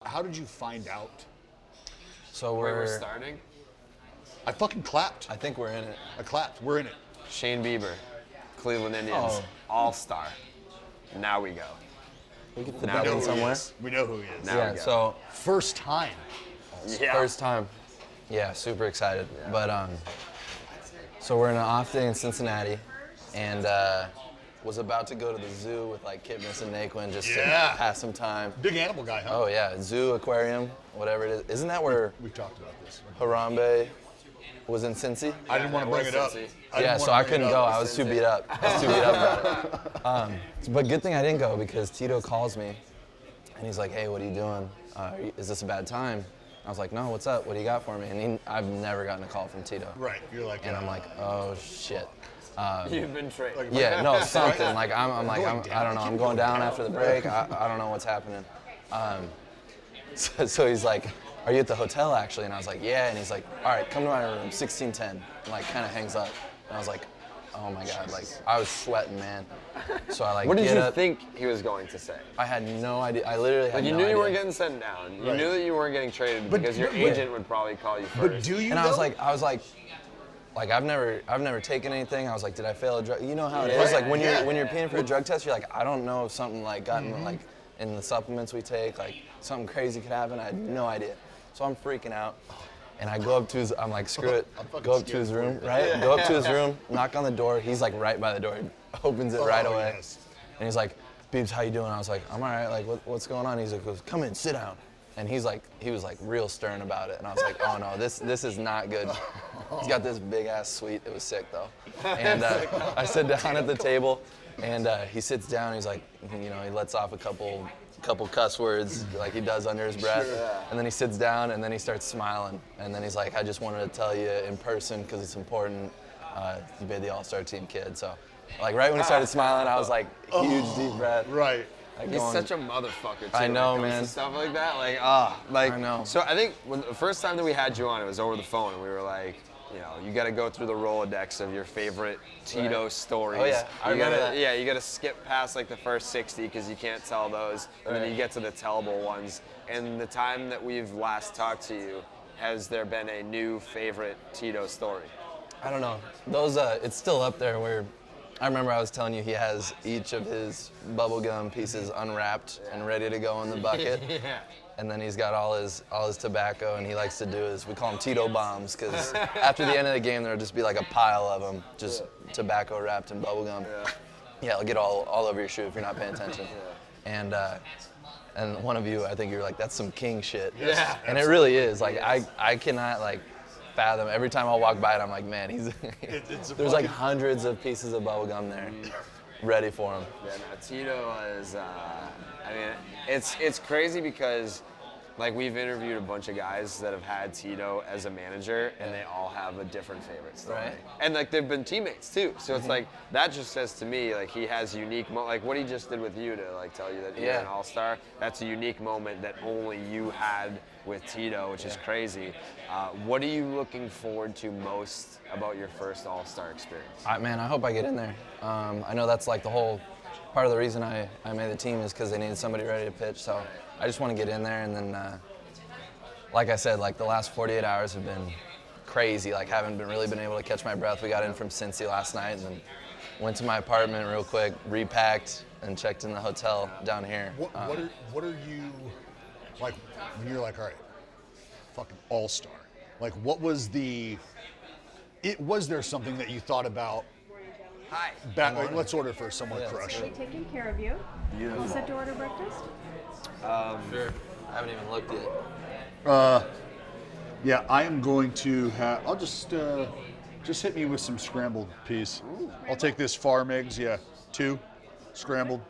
how did you find out? So We're starting. I fucking clapped. I think we're in it. I clapped. We're in it. Shane Bieber, Cleveland Indians, all-star. Now we go. We get the Now dub we in know somewhere. We know who he is. Now Yeah, we go. so First time. Yeah. first time. Yeah, super excited. But so we're in an off day in Cincinnati, and was about to go to the zoo with like Kipnis and Naquin just to pass some time. Big animal guy, huh? Oh yeah, zoo, aquarium, whatever it is. Isn't that where We've talked about this. Harambe was in Cincy? I didn't want to bring it up. Yeah, so I couldn't go. I was too beat up. About it. But good thing I didn't go because Tito calls me, and he's like, "Hey, what are you doing? Is this a bad time?" I was like, "No, what's up? What do you got for me?" And I've never gotten a call from Tito. Right. You're like. And I'm like, "Oh shit." You've been traded. Yeah, no, something. Like I don't know. I'm going down after the break. I don't know what's happening. So he's like, "Are you at the hotel actually?" And I was like, "Yeah." And he's like, "All right, come to my room, 1610." And like kind of hangs up. And I was like, "Oh my god!" Like I was sweating, man. So I like. What did get you up. think he was going to say? I had no idea. I literally had Like you no knew idea. you weren't getting sent down. You knew that you weren't getting traded because your agent would probably call you first. But do you? And though? I was like, I've never taken anything. I was like, did I fail a drug? You know how it is. Like when you're paying for a drug test, you're like, I don't know if something like gotten like in the supplements we take, like something crazy could happen. I had no idea. So I'm freaking out. And I go up to his, I'm like, screw it. Go up to his room, right? Go up to his room, knock on the door. He's like right by the door. He opens it right away. Yes. And he's like, Biebs, how you doing? I was like, I'm all right. Like, what's going on? He's like, come in, sit down. And he was like real stern about it. And I was like, oh no, this is not good. He's got this big ass suite. It was sick though. And I sit down at the table, and he sits down. He's like, he lets off a couple cuss words like he does under his breath. And then he sits down, and then he starts smiling. And then he's like, I just wanted to tell you in person because it's important. You made the All-Star team, kid. So, like right when he started smiling, I was like, huge deep breath. Right. He's such a motherfucker too. I know, when it comes man. to stuff like that, like I know. So I think when the first time that we had you on, it was over the phone, and we were like, you got to go through the Rolodex of your favorite Tito stories. Oh yeah, I remember that. Yeah, you got to skip past like the first 60 because you can't tell those, and then you get to the tellable ones. And the time that we've last talked to you, has there been a new favorite Tito story? I don't know. Those, it's still up there where I remember I was telling you he has each of his bubblegum pieces unwrapped and ready to go in the bucket. Yeah. And then he's got all his tobacco, and he likes to do his, we call them Tito bombs, because after the end of the game, there'll just be like a pile of them, just tobacco wrapped in bubblegum. Yeah, it'll get all over your shoe if you're not paying attention. And one of you, I think you were like, that's some king shit. Yeah. And it really is. Like, I cannot, like, fathom. Every time I walk by it, I'm like, man, there's like hundreds of pieces of bubblegum there ready for him. Yeah, no, Tito is, I mean, it's crazy because, like, we've interviewed a bunch of guys that have had Tito as a manager, and they all have a different favorite story. Right. And, like, they've been teammates, too. So it's like, that just says to me, like, he has unique, like, what he just did with you to, like, tell you that you're an all-star, that's a unique moment that only you had with Tito, which is crazy. What are you looking forward to most about your first all-star experience? Man, I hope I get in there. I know that's, like, the whole part of the reason I made the team is because they needed somebody ready to pitch. So I just want to get in there, and then, like I said, like the last 48 hours have been crazy. Like haven't really been able to catch my breath. We got in from Cincy last night, and then went to my apartment real quick, repacked, and checked in the hotel down here. What are you like when you're like, all right, fucking all-star? Like, what was was there something that you thought about? Hi. Like, let's order for someone crush. We're taking care of you. Beautiful. All set to order breakfast? Sure. I haven't even looked yet. Yeah, I am going to have. I'll just hit me with some scrambled peas. I'll take this farm eggs. Yeah, 2 scrambled.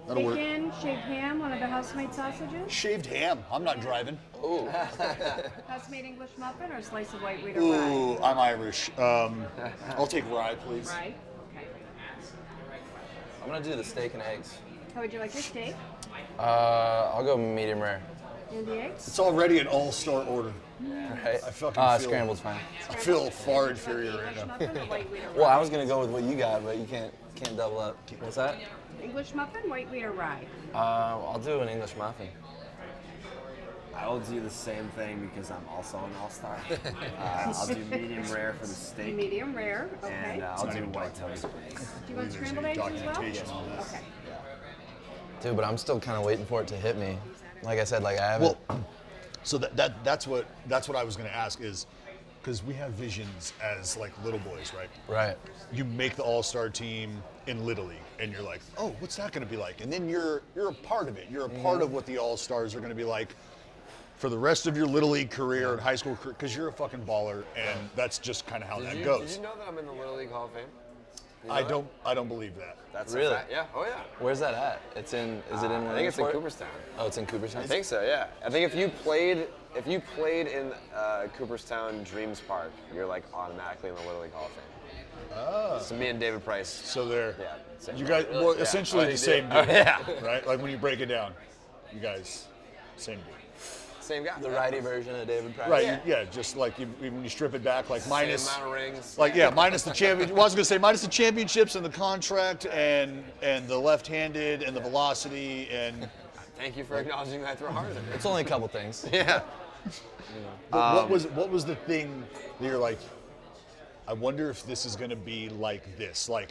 That'll work. Bacon, shaved ham, one of the house-made sausages. Shaved ham. I'm not driving. Ooh. House-made English muffin or a slice of white wheat or Ooh, rye? I'm Irish. I'll take rye, please. Rye. Okay. I'm gonna do the steak and eggs. How would you like your steak? I'll go medium rare. And the eggs? It's already an all-star order. Right? I fucking feel. Scrambled's fine. I feel far inferior right English now. muffin or white wheat or rye? Well, I was gonna go with what you got, but you can't double up. What's that? English muffin, white wheat or rye? I'll do an English muffin. I'll do the same thing because I'm also an all-star. I'll do medium rare for the steak. Medium rare. Okay. And I'll do white toast, please. Do you want scrambled eggs as well? Documentation on this. Okay. Dude, but I'm still kind of waiting for it to hit me. Like I said, like I haven't. Well, so that's what I was going to ask is, because we have visions as like little boys, right? Right. You make the all-star team in Little League, and you're like, oh, what's that going to be like? And then you're a part of it. You're a part of what the all-stars are going to be like for the rest of your Little League career and high school career, because you're a fucking baller, and that's just kind of how that goes. Did you know that I'm in the Little League Hall of Fame? You know I don't believe that. That's Really? a fact. Yeah. Oh yeah. Where's that at? Is it in? I think it's in Williamsport? Cooperstown. Oh, it's in Cooperstown. I think so. Yeah. I think if you played in Cooperstown Dreams Park, you're like automatically in the Little League Hall of Fame. Ah. So me and David Price. So they're Yeah. Same you guy. guys, well, Yeah. essentially Oh, the you same do? dude, Oh, yeah. right? Like when you break it down, you guys, same dude. Same guy. The righty version of David Price. Right, Yeah. yeah, just like when you strip it back, like minus, Same amount of rings. like yeah, minus the champion. Well, I was gonna say minus the championships and the contract and the left-handed and the velocity and. Thank you for acknowledging that I throw harder than It's only a couple things. Yeah. But what was the thing that you're like? I wonder if this is gonna be like this. Like,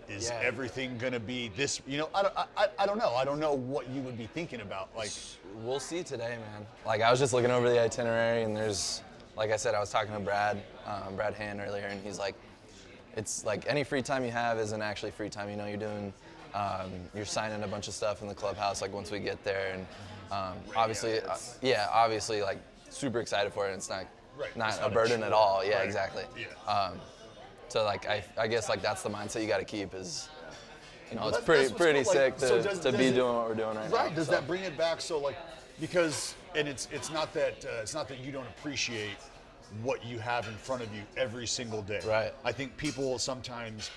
is Yeah. everything gonna be this? You know, I don't know. I don't know what you would be thinking about. Like, We'll see today, man. Like I was just looking over the itinerary, and there's, like I said, I was talking to Brad Hand earlier, and he's like, it's like any free time you have isn't actually free time. You know, you're signing a bunch of stuff in the clubhouse. Like once we get there, and obviously, obviously, like super excited for it. And it's not Right, not it's a not a burden chore. at all. Yeah, Right. exactly. Yeah. So like I guess like that's the mindset you got to keep is. You know, Well, it's that's pretty what's cool, like, sick so to does be it- doing what we're doing right now. Right. Does so. that bring it back? So like, because and it's not that you don't appreciate what you have in front of you every single day. Right. I think people sometimes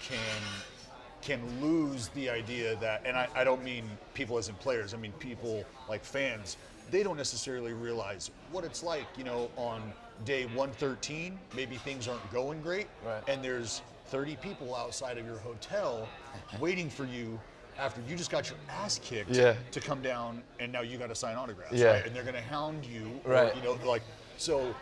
can lose the idea that, and I don't mean people as in players. I mean people like fans. They don't necessarily realize what it's like. You know, on day 113, maybe things aren't going great, Right. and there's 30 people outside of your hotel waiting for you after you just got your ass kicked to come down, and now you got to sign autographs, Yeah. right? And they're going to hound you, Right. Or, you know, like, so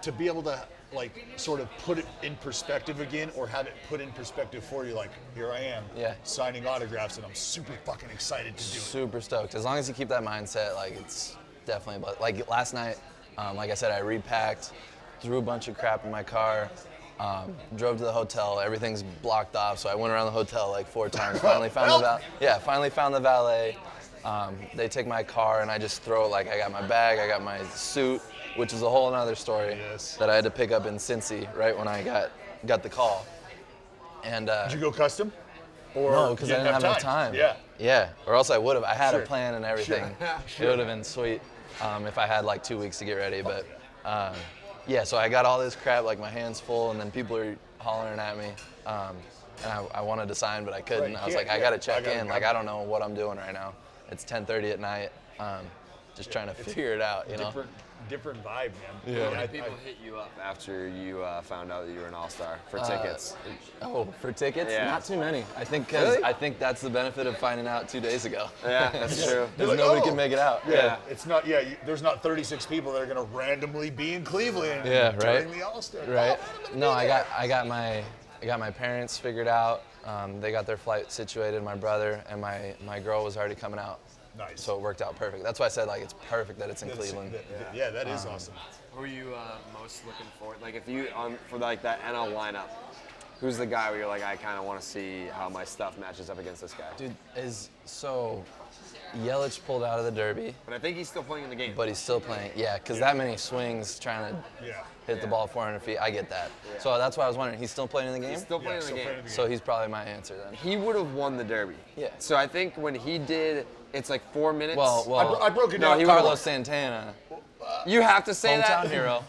to be able to like sort of put it in perspective again, or have it put in perspective for you, like, here I am, signing autographs, and I'm super fucking excited to do it. Super stoked. As long as you keep that mindset, like it's definitely. But like last night, like I said, I repacked, threw a bunch of crap in my car, drove to the hotel. Everything's blocked off, so I went around the hotel like 4 times. Finally found finally found the valet. They take my car and I just throw it. Like I got my bag, I got my suit, which is a whole other story that I had to pick up in Cincy right when I got the call. And Did you go custom? Or no, because you I didn't have enough time. Yeah. Yeah, or else I would have. I had a Sure. plan and everything. It would have been sweet if I had like 2 weeks to get ready. But yeah, so I got all this crap, like my hands full, and then people are hollering at me. And I wanted to sign, but I couldn't. Right, I was yeah, like, I yeah. got to check I gotta- in. Like, I don't know what I'm doing right now. It's 10:30 at night. Just trying to figure it out, you know? Different vibe, man. Yeah. How many people hit you up after you found out that you were an all-star for tickets? Oh, for tickets? Yeah. Not too many. I think Really? I think that's the benefit of finding out 2 days ago. Yeah, that's true. Because like, nobody oh. can make it out. Yeah, it's not. Yeah, there's not 36 people that are gonna randomly be in Cleveland. Yeah, right. During the All-Star. Right. Oh, I'm No, gonna be I there. got my parents figured out. They got their flight situated. My brother and my girl was already coming out. Nice. So it worked out perfect. That's why I said like it's perfect that it's in That's- Cleveland. Yeah, that is awesome. Who are you most looking forward? Like if you for like that NL lineup, who's the guy where you're like, I kind of want to see how my stuff matches up against this guy? Dude, Yelich pulled out of the Derby, But I think he's still playing in the game. but he's still playing. Yeah, because that many swings trying to Yeah. hit the ball 400 feet. I get that. So that's why I was wondering, he's still playing in the game? He's still playing in the still game. playing in the So he's probably my answer then. He would have won the Derby. Yeah. So I think when he did, it's like 4 minutes. Well, I broke it No, down. he Carlos Santana. You have to say that. Hometown hero.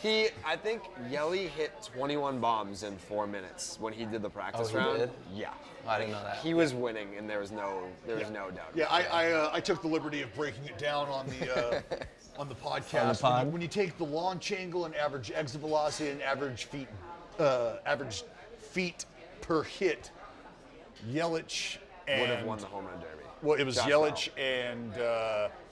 I think Yelly hit 21 bombs in 4 minutes when he did the practice he round. did? Yeah. Oh, I didn't know that. He was winning, and there was no doubt. Yeah, I took the liberty of breaking it down on the on the podcast. On the pod? When you take the launch angle and average exit velocity and average feet per hit, Yelich and would have won the home run derby. well, it was Josh Yelich and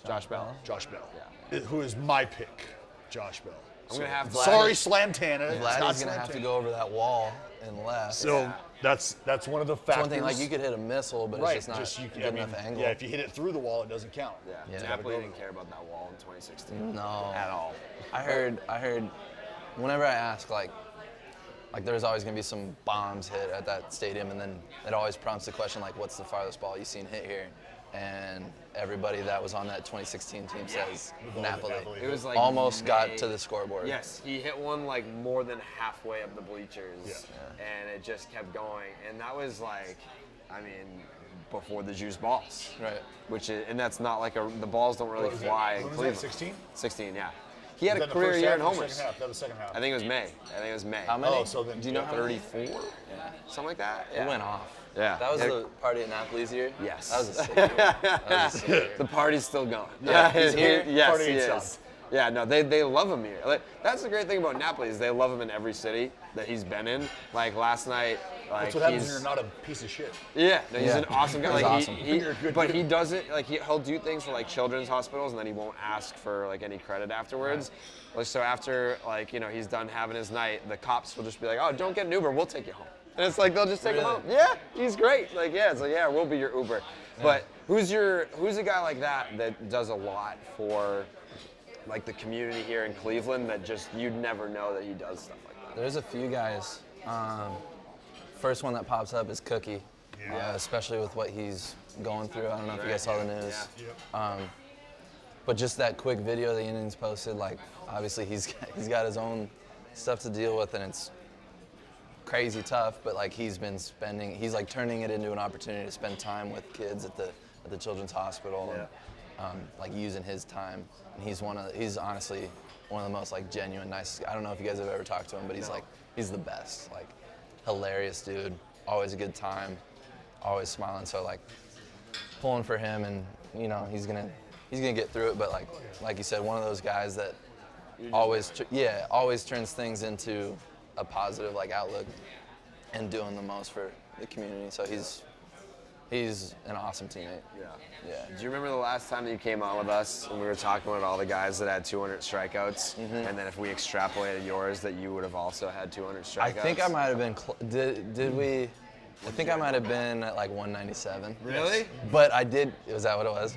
Josh Bell. Josh Bell. Yeah. who is my pick, Josh Bell. I'm gonna have Sorry, Slamtana. It's not Vladdy's gonna have to Slamtana. go over that wall and left. So that's one of the It's factors. one thing, like you could hit a missile, but right. it's just not good enough angle. Yeah, if you hit it through the wall, it doesn't count. Yeah, Yeah. Napoli didn't care about that wall in 2016. No. At all. I heard, whenever I ask, like there's always gonna be some bombs hit at that stadium, and then it always prompts the question, like, what's the farthest ball you've seen hit here? And everybody that was on that 2016 team says Napoli. It was like Almost got May. to the scoreboard. Yes, he hit one like more than halfway up the bleachers, and it just kept going. And that was like, I mean, before the juice balls. Right. Which is, and that's not like the balls don't really fly in When was Cleveland. that, 16? 16, yeah. He had Was a that the career first year half in or the homers. second half? That was the second half. I think it was May. How many? Oh, so then Do you know how many? 34? Something like that. It went off. Yeah. That was the party at Napoli's year? Yes. That was a sick year. That was a sick year. The party's still going. Yeah, he's here. Yes, Party he ain't is. stopped. Yeah, no, they love him here. Like, that's the great thing about Napoli is they love him in every city that he's been in. Like last night, like That's what happens when he's you're not a piece of shit. yeah, no, he's Yeah. an awesome guy. He's Like awesome. You're a good but dude. he doesn't like he'll do things for like children's hospitals and then he won't ask for like any credit afterwards. Like so after like he's done having his night, the cops will just be like, oh, don't get an Uber, we'll take you home. And it's like they'll just take him Really? home. Yeah, he's great. Like it's like yeah, we'll be your Uber. But who's a guy like that does a lot for like the community here in Cleveland that just you'd never know that he does stuff like that. There's a few guys. First one that pops up is Cookie. Yeah. Especially with what he's going through. I don't know if you guys saw the news. Yeah. But just that quick video the Indians posted, like obviously he's got his own stuff to deal with, and it's crazy tough. But like he's like turning it into an opportunity to spend time with kids at the children's hospital, and like using his time. And he's honestly one of the most like genuine, nice. I don't know if you guys have ever talked to him, but he's the best. Like hilarious dude, always a good time, always smiling. So like pulling for him, and he's gonna get through it. But like you said, one of those guys that always turns things into a positive like outlook and doing the most for the community. So he's an awesome teammate. Yeah. Do you remember the last time that you came on with us and we were talking about all the guys that had 200 strikeouts, and then if we extrapolated yours, that you would have also had 200 strikeouts? I think I might have been. Did we? I think I might have been at like 197. Really? But I did. Was that what it was?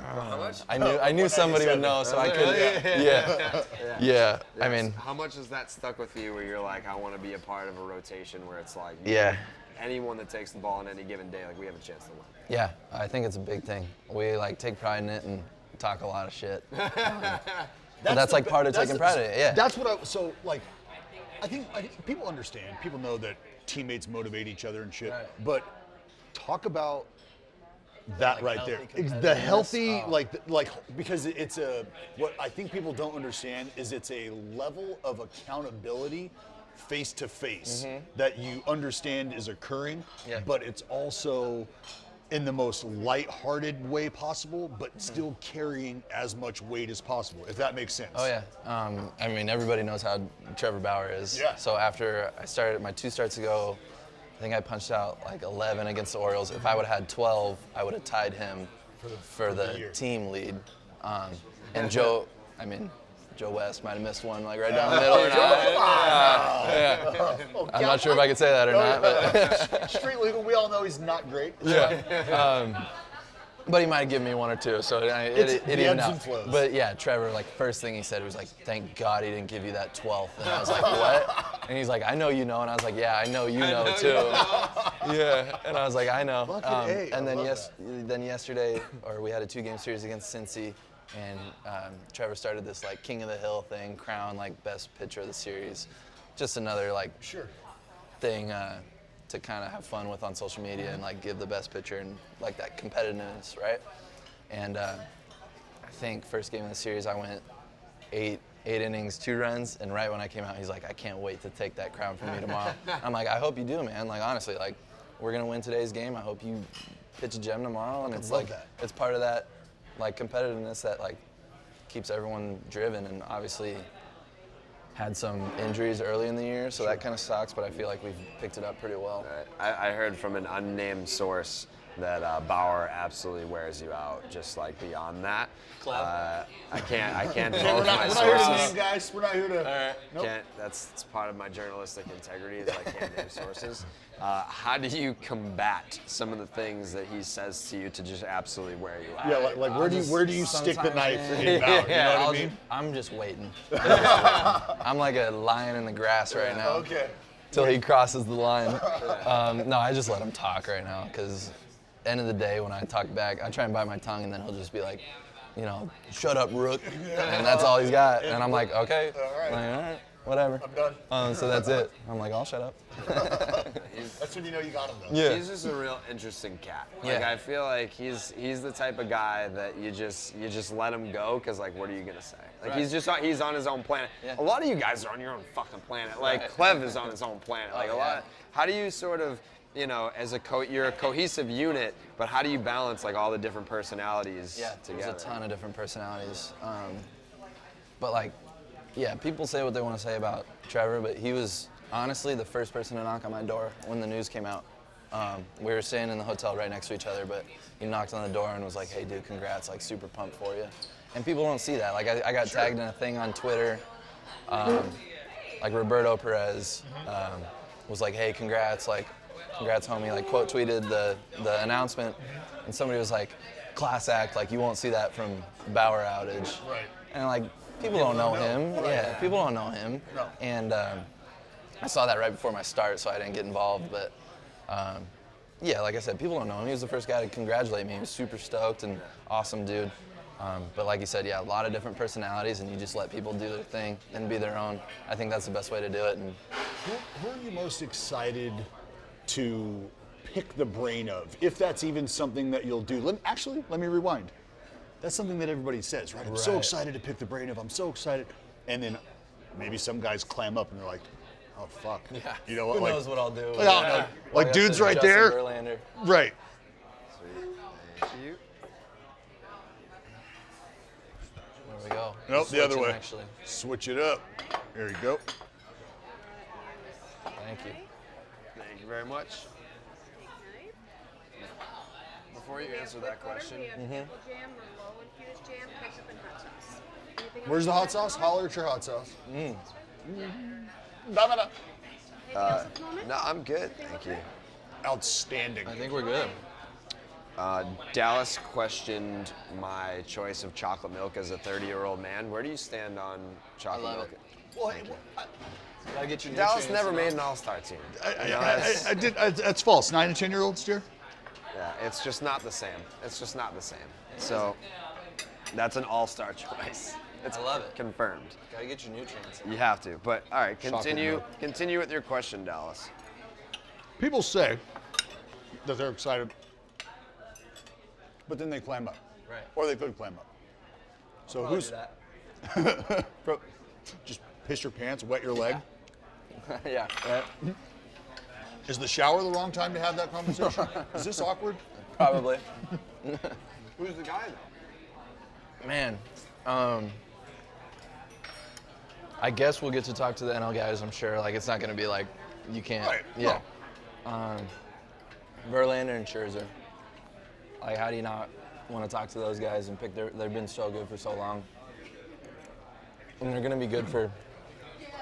How much? I knew somebody would know, so I could. Yeah. I mean, How much has that stuck with you where you're like, I want to be a part of a rotation where it's like, yeah. anyone that takes the ball on any given day, like we have a chance to win. Yeah, I think it's a big thing. We like take pride in it and talk a lot of shit. But that's like part of taking pride in it. Yeah. That's what I think people understand. People know that teammates motivate each other and shit. Right. But talk about that Like right there. healthy The healthy, competitiveness. because it's what I think people don't understand is it's a level of accountability face to face that you understand is occurring, Yeah. but it's also in the most lighthearted way possible, but still carrying as much weight as possible, if that makes sense. Oh yeah. I mean, everybody knows how Trevor Bauer is. Yeah. So after I started my 2 starts ago, I think I punched out like 11 against the Orioles. If I would have had 12, I would have tied him for the year. team lead. And Joe West might have missed one like right down the middle or not. I'm not sure if I could say that or not, but Street legal, we all know he's not great. but he might give me 1 or 2, so it the evened ebbs out. and flows. But yeah, Trevor, like first thing he said, he was like, "Thank God he didn't give you that 12th." And I was like, "What?" And he's like, "I know you know," and I was like, "Yeah, I know you know too." Yeah, and I was like, "I know." Fucking A, And I then love then yesterday, we had a 2-game series against Cincy, and Trevor started this like King of the Hill thing, crown like best pitcher of the series, just another like thing to kind of have fun with on social media and like give the best pitcher and like that competitiveness, right? And I think first game of the series I went 8 innings, 2 runs, and right when I came out, he's like, "I can't wait to take that crown from you tomorrow." I'm like, "I hope you do, man. Like honestly, like we're gonna win today's game. I hope you pitch a gem tomorrow." And it's love like that. it's part of that like competitiveness that like keeps everyone driven, and obviously had some injuries early in the year, so that kind of sucks, but I feel like we've picked it up pretty well. I heard from an unnamed source that Bauer absolutely wears you out. Just like beyond that, Clev? I can't We're divulge not, my we're not here to sources. name guys. We're not here to. Nope. That's part of my journalistic integrity is I can't name sources. How do you combat some of the things that he says to you to just absolutely wear you out? Yeah, like where do you stick the sometimes, knife man. in Bauer? You know what I mean? I'm just waiting. I'm like a lion in the grass right now. Okay. Till he crosses the line. No, I just let him talk right now because end of the day when I talk back, I try and bite my tongue and then he'll just be like, shut up, Rook. And that's all he's got. And I'm like, okay. All right. Like, all right, whatever. I'm done. So that's it. I'm like, I'll shut up. That's when you know you got him though. Yeah. He's just a real interesting cat. Like Yeah. I feel like he's the type of guy that you just let him go because like what are you gonna say? Like Right. he's on his own planet. Yeah. A lot of you guys are on your own fucking planet. Like Clev is on his own planet. Like a lot. How do you sort of as you're a cohesive unit, but how do you balance like all the different personalities together? There's a ton of different personalities. But like, people say what they want to say about Trevor, but he was honestly the first person to knock on my door when the news came out. We were staying in the hotel right next to each other, but he knocked on the door and was like, hey dude, congrats, like super pumped for you. And people don't see that. Like I got tagged in a thing on Twitter, like Roberto Perez was like, hey, congrats homie, like quote tweeted the announcement, and somebody was like, class act, like you won't see that from Bauer outage. Right. And like, people don't know him. Yeah, people don't know him. No. And I saw that right before my start, so I didn't get involved. But like I said, people don't know him. He was the first guy to congratulate me. He was super stoked and awesome dude. But like you said, a lot of different personalities, and you just let people do their thing and be their own. I think that's the best way to do it. And Who are you most excited to pick the brain of, if that's even something that you'll do? Let me rewind. That's something that everybody says, right? I'm so Right. excited to pick the brain of. I'm so excited, and then maybe some guys clam up and they're like, "Oh fuck." yeah, You know what? who like, knows what I'll do? I don't know. Like I dudes said, right Justin there. Verlander. Right. Thank you. There we go. Nope, the other Switching, way. Actually, Switch it up. There you go. thank you. Thank you very much. Before you answer that question, We have pickle jam or low infused jam, ketchup, and hot sauce. Anything Where's the else? hot sauce? Holler at your hot sauce. Anything else at the moment? no, I'm good. Thank you. Outstanding. I think we're good. Dallas questioned my choice of chocolate milk as a 30-year-old man. Where do you stand on chocolate love milk? it. Well, Gotta get your Dallas nutrients, never you made know? an all-star team. I did. That's false. 9 and 10-year-olds, dear. Yeah, it's just not the same. It's just not the same. So that's an all-star choice. It's I love it. confirmed. Gotta get your nutrients. You have to. But all right, Chocolate milk. continue with your question, Dallas. People say that they're excited, but then they clam up. Right. Or they could clam up. So Probably who's do that. Bro, just piss your pants, wet your leg? Yeah. Right. Is the shower the wrong time to have that conversation? Is this awkward? Probably. Who's the guy though? Man, I guess we'll get to talk to the NL guys. I'm sure. Like, it's not gonna be like you can't. Right. Yeah. Verlander and Scherzer. Like, how do you not want to talk to those guys and pick they've been so good for so long, and they're gonna be good for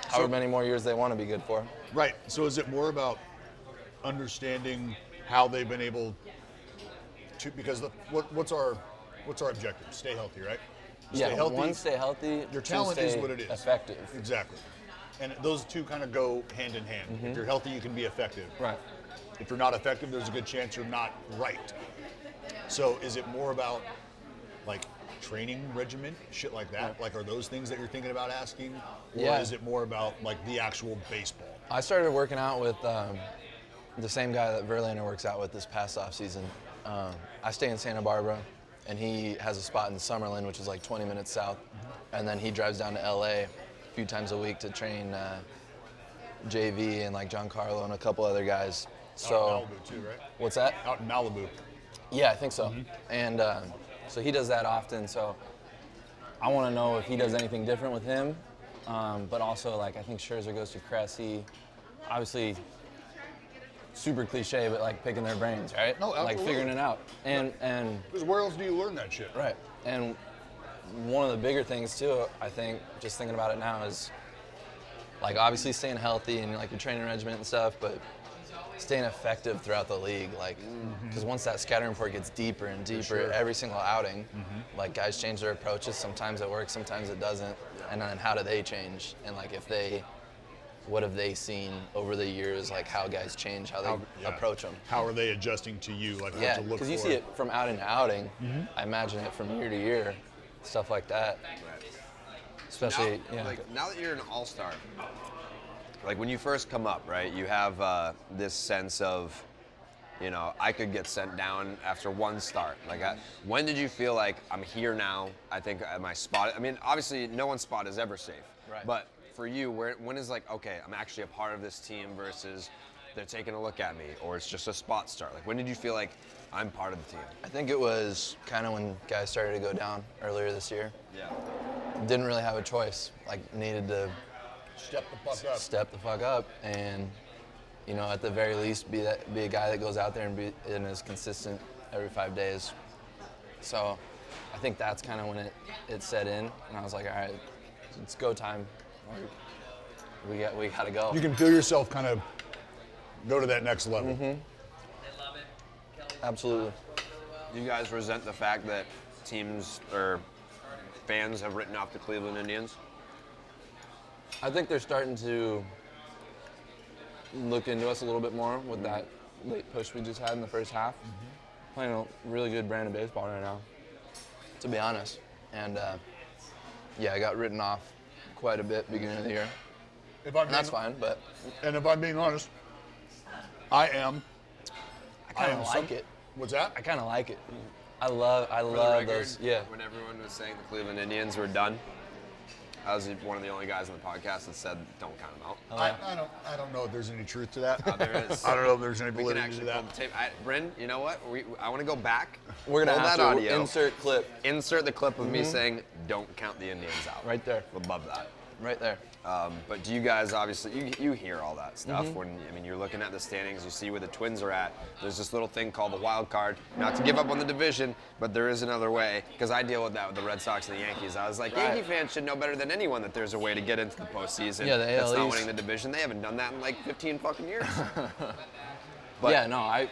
however many more years they want to be good for. Right. So is it more about understanding how they've been able to? Because what's our objective? Stay healthy, right? Yeah. Stay healthy. One, stay healthy. Your two, talent is stay what it is. Effective. Exactly. And those two kind of go hand in hand. If you're healthy, you can be effective. Right. If you're not effective, there's a good chance you're not right. So is it more about like training regimen, shit like that? Like, are those things that you're thinking about asking? Or Yeah. is it more about like the actual baseball? I started working out with the same guy that Verlander works out with this past off season. I stay in Santa Barbara, and he has a spot in Summerlin, which is like 20 minutes south. And then he drives down to LA a few times a week to train JV and like Giancarlo and a couple other guys. So Out in Malibu too, right? what's that? Out in Malibu. Yeah, I think so. And so he does that often. So I want to know if he does anything different with him. But also, like, I think Scherzer goes to Cressy. Obviously, super cliche, but like picking their brains, right? No, like absolutely. figuring it out. And Because where else do you learn that shit? right. And one of the bigger things too, I think, just thinking about it now, is like obviously staying healthy and like your training regimen and stuff, but staying effective throughout the league. Like, because once that scouting report gets deeper and deeper, every single outing, like guys change their approaches. Sometimes it works, sometimes it doesn't. And then how do they change? And like what have they seen over the years? Like how guys change, how they approach them. How are they adjusting to you? Like Yeah, what to look for? because you see it from outing to outing. I imagine it from year to year, stuff like that. Especially, now that you're an all-star, like when you first come up, right, you have this sense of, I could get sent down after one start. Like, when did you feel like I'm here now? I think my spot. I mean, obviously, no one's spot is ever safe. Right. But for you, when is like, okay, I'm actually a part of this team versus they're taking a look at me, or it's just a spot start? Like, when did you feel like I'm part of the team? I think it was kind of when guys started to go down earlier this year. Yeah. Didn't really have a choice. Like, needed to Step the fuck up. step the fuck up, and at the very least, be a guy that goes out there and is consistent every 5 days. So, I think that's kind of when it set in, and I was like, all right, it's go time. We got to go. You can feel yourself kind of go to that next level. Absolutely. Do you guys resent the fact that teams or fans have written off the Cleveland Indians? I think they're starting to look into us a little bit more with that late push we just had in the first half. Playing a really good brand of baseball right now, to be honest. And I got written off quite a bit beginning of the year. And that's fine, but And if I'm being honest, I am. I kind of like it. What's that? I kind of like it. I love those. Yeah. When everyone was saying the Cleveland Indians were done, I was one of the only guys on the podcast that said don't count them out. I don't know if there's any truth to that. There is. I don't know if there's any We can validity to actually that. pull the tape. Bryn, you know what? I want to go back. We're gonna pull have that to audio. insert clip Insert the clip of me saying don't count the Indians out. right there. Above that. Right there. But do you guys obviously you hear all that stuff when you're looking at the standings, you see where the Twins are at. There's this little thing called the wild card. Not to give up on the division, but there is another way. Because I deal with that with the Red Sox and the Yankees. I was like, Right. Yankee fans should know better than anyone that there's a way to get into the postseason. Yeah, the that's AL not East. winning the division. They haven't done that in like 15 fucking years. Yeah, no,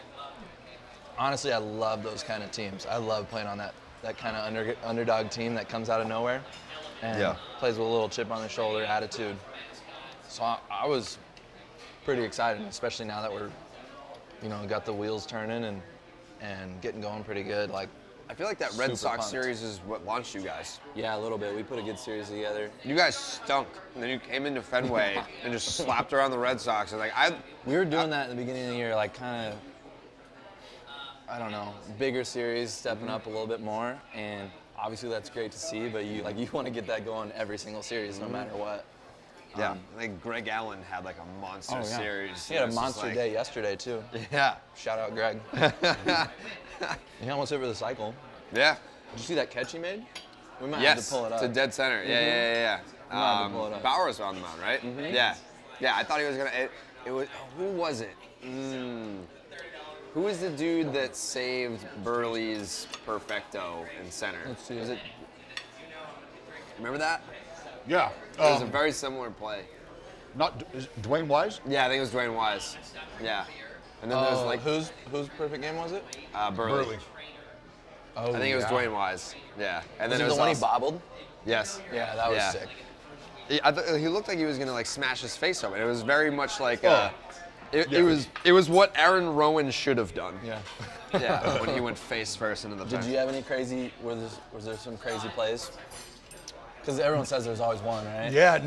honestly, I love those kind of teams. I love playing on that kind of underdog team that comes out of nowhere and plays with a little chip on their shoulder attitude. So I was pretty excited, especially now that we're, got the wheels turning and getting going pretty good. Like, I feel like that Super Red Sox pumped. series is what launched you guys. yeah, a little bit. We put a good series together. You guys stunk, and then you came into Fenway and just slapped around the Red Sox. And We were doing that in the beginning of the year, like kind of, I don't know, bigger series, stepping up a little bit more, and obviously that's great to see. But you want to get that going every single series, no matter what. yeah, I think Greg Allen had like a monster series. He had a It's just monster like- day yesterday too. Yeah, Shout out Greg. He almost hit for the cycle. yeah. Did you see that catch he made? We might Yes, have to pull it up. to dead center. Yeah. might have to pull it up. Bauer was on the mound, right? Yeah. I thought he was gonna. It was. Who was it? Who was the dude that saved Burley's perfecto in center? Let's see. Was it? Remember that? Yeah. It was a very similar play. Is Dwayne Wise? Yeah, I think it was Dwayne Wise. Yeah. And then there's like whose perfect game was it? Burley. Oh, I think it was Dwayne Wise. Yeah. And then it was the one he also- bobbled. Yes. Yeah, that was Yeah. sick. He looked like he was gonna like smash his face open. It was very much like Oh. it was what Aaron Rowan should have done. Yeah. Yeah, when he went face first into the Did fence. you have any crazy? Was there some crazy plays? Because everyone says there's always one, right? Yeah.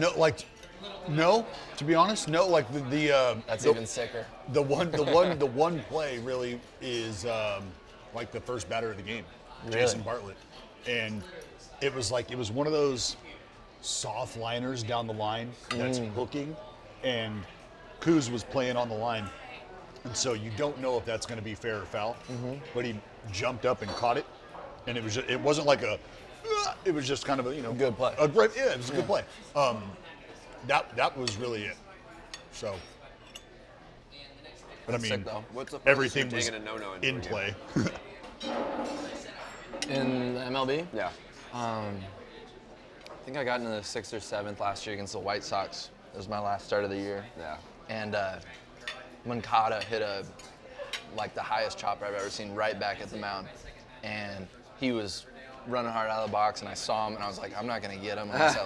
No. To be honest, no. Like That's the, even sicker. The one play really is like the first batter of the game, Jason Bartlett, and it was one of those soft liners down the line that's hooking, and Kuz was playing on the line, and so you don't know if that's going to be fair or foul, but he jumped up and caught it, and it wasn't like it was just kind of a Good play. it was a good play. That was really it. So. But I That's mean, sick, though. What's the furthest everything you've was taken a no-no in a game? play. In the MLB, Yeah. I think I got into the 6th or 7th last year against the White Sox. It was my last start of the year. Yeah. And Moncada hit the highest chopper I've ever seen right back at the mound. And he was running hard out of the box, and I saw him, and I was like, I'm not going to get him. Unless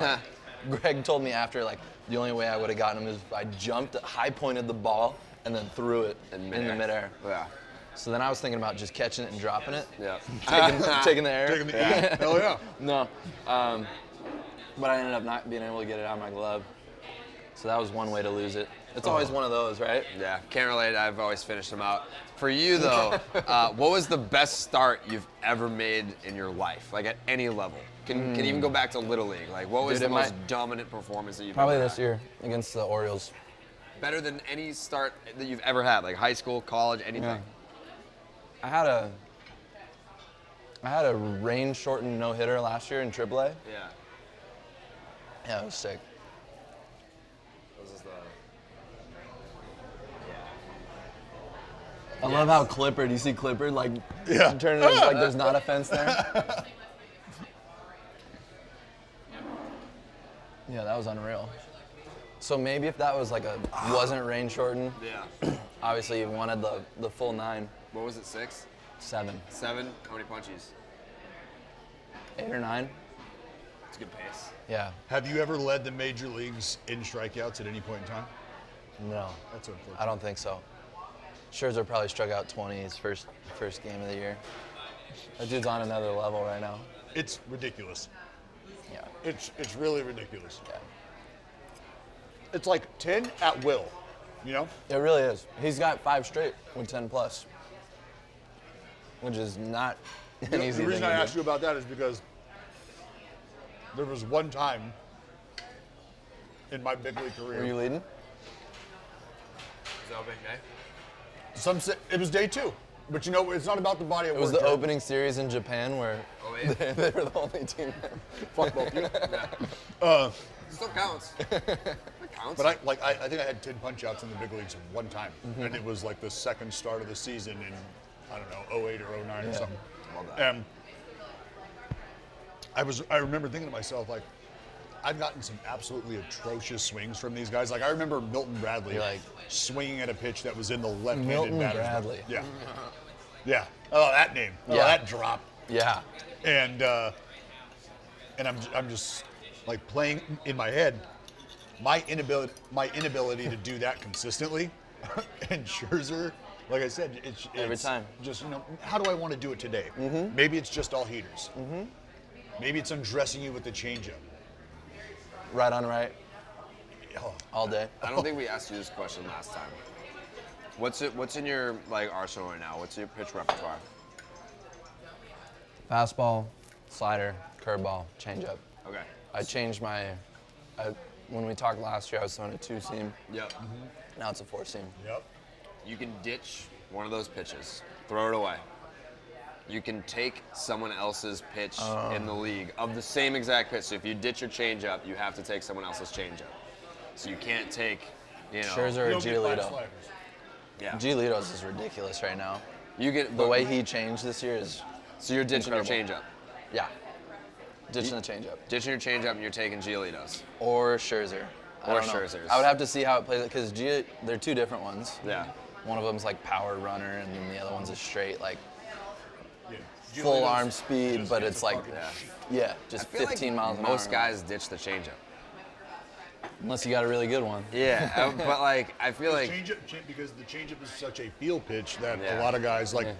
Greg told me after, the only way I would have gotten him is if I jumped, high pointed the ball, and then threw it in the midair. Yeah. So then I was thinking about just catching it and dropping it. Yeah. taking the air. Taking the hell yeah. No. But I ended up not being able to get it out of my glove. So that was one way to lose it. It's always one of those, right? Yeah, can't relate. I've always finished them out. For you, though, what was the best start you've ever made in your life, like at any level? Can even go back to Little League. Like, what was Dude, the most dominant performance that you've Probably ever this had? year against the Orioles. Better than any start that you've ever had, like high school, college, anything. Yeah. I had a rain-shortened no-hitter last year in AAA. Yeah. Yeah, it was sick. This is the... I love how Clipper, do you see Clipper, turning it like there's not a fence there? Yeah, that was unreal. So maybe if that was wasn't rain shortened, Yeah. obviously you wanted the full 9, What was it, 6? 7, 7? How many punchies? 8 or 9. It's a good pace. Yeah, Have you ever led the major leagues in strikeouts at any point in time? no, That's unfortunate. I don't think so. Scherzer probably struck out 20 his first game of the year. That dude's on another level right now. It's ridiculous. Yeah, It's really ridiculous. yeah. It's like 10 at will, you know? It really is. He's got 5 straight with 10 plus, which is not an easy The reason thing I to asked do. you about that is because there was one time in my big league career. Were you leading? Is that opening day? Some say it was day 2, but you know it's not about the body of It was work. the opening series in Japan where Oh, yeah. they were the only team. Fuck both you. Still counts. It counts. But I think I had 10 punch outs in the big leagues one time, and it was like the second start of the season in I don't know 08 or 09 or something. Well done. And I remember thinking to myself like, I've gotten some absolutely atrocious swings from these guys. Like I remember Milton Bradley You're like, swinging at a pitch that was in the left-handed Milton batter's box. Bradley. Yeah. Yeah. Oh, that name. Oh, Yeah. that drop. Yeah. And I'm just like playing in my head my inability to do that consistently. And Scherzer, like I said, it's Every time. just how do I want to do it today? Maybe it's just all heaters. Maybe it's undressing you with the changeup. Right on right, Oh, all day. I don't think we asked you this question last time. What's in your arsenal right now? What's your pitch repertoire? Fastball, slider, curveball, changeup. Okay. I changed when we talked last year, I was throwing a 2-seam. Yep. Now it's a 4-seam. Yep. You can ditch one of those pitches, throw it away. You can take someone else's pitch in the league of the same exact pitch. So if you ditch your changeup, you have to take someone else's changeup. So you can't take, Scherzer You or don't get 5 Giolito. sliders. Yeah. Giolito's is ridiculous right now. You get The way he changed this year is, So you're ditching Incredible. your changeup. yeah, ditching the changeup. Ditching your changeup and you're taking Giolito's. Or Scherzer. I Or don't know. Scherzer's. I would have to see how it plays, because they're 2 different ones. Yeah. One of them's like power runner, and then the other one's a straight, like, Yeah. full Giolito's arm speed, just but gets it's a like, fucking- yeah, just I feel 15 like miles an hour. most guys ditch the changeup. Unless you got a really good one. Yeah, but I feel like Because the changeup is such a field pitch that Yeah. a lot of guys like. Yeah.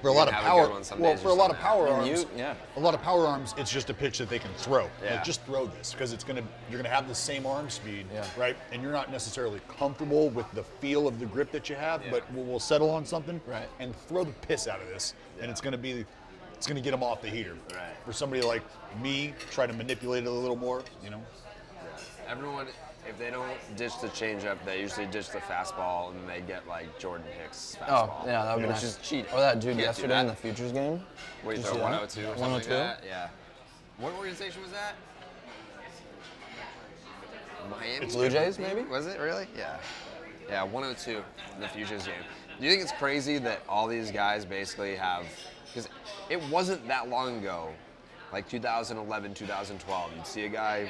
For a lot of have a power, good one some well, days for or a lot of something. power And arms, yeah. a lot of power arms, it's just a pitch that they can throw. Yeah. Like, just throw this because you're gonna have the same arm speed, Yeah. right? And you're not necessarily comfortable with the feel of the grip that you have, but we'll settle on something Right. and throw the piss out of this, and it's gonna get them off the heater. Right. For somebody like me, try to manipulate it a little more, everyone, if they don't ditch the changeup, they usually ditch the fastball and they get like Jordan Hicks fastball. Oh, yeah, that would be which nice. is cheating. Or that dude Can't do yesterday that. in the Futures game. Where you Did throw see that? 102 or something like 102? that. Yeah. What organization was that? Miami. Blue Jays, maybe? Was it really? Yeah. Yeah, 102 in the Futures game. Do you think it's crazy that all these guys basically have, because it wasn't that long ago, like 2011, 2012, you'd see a guy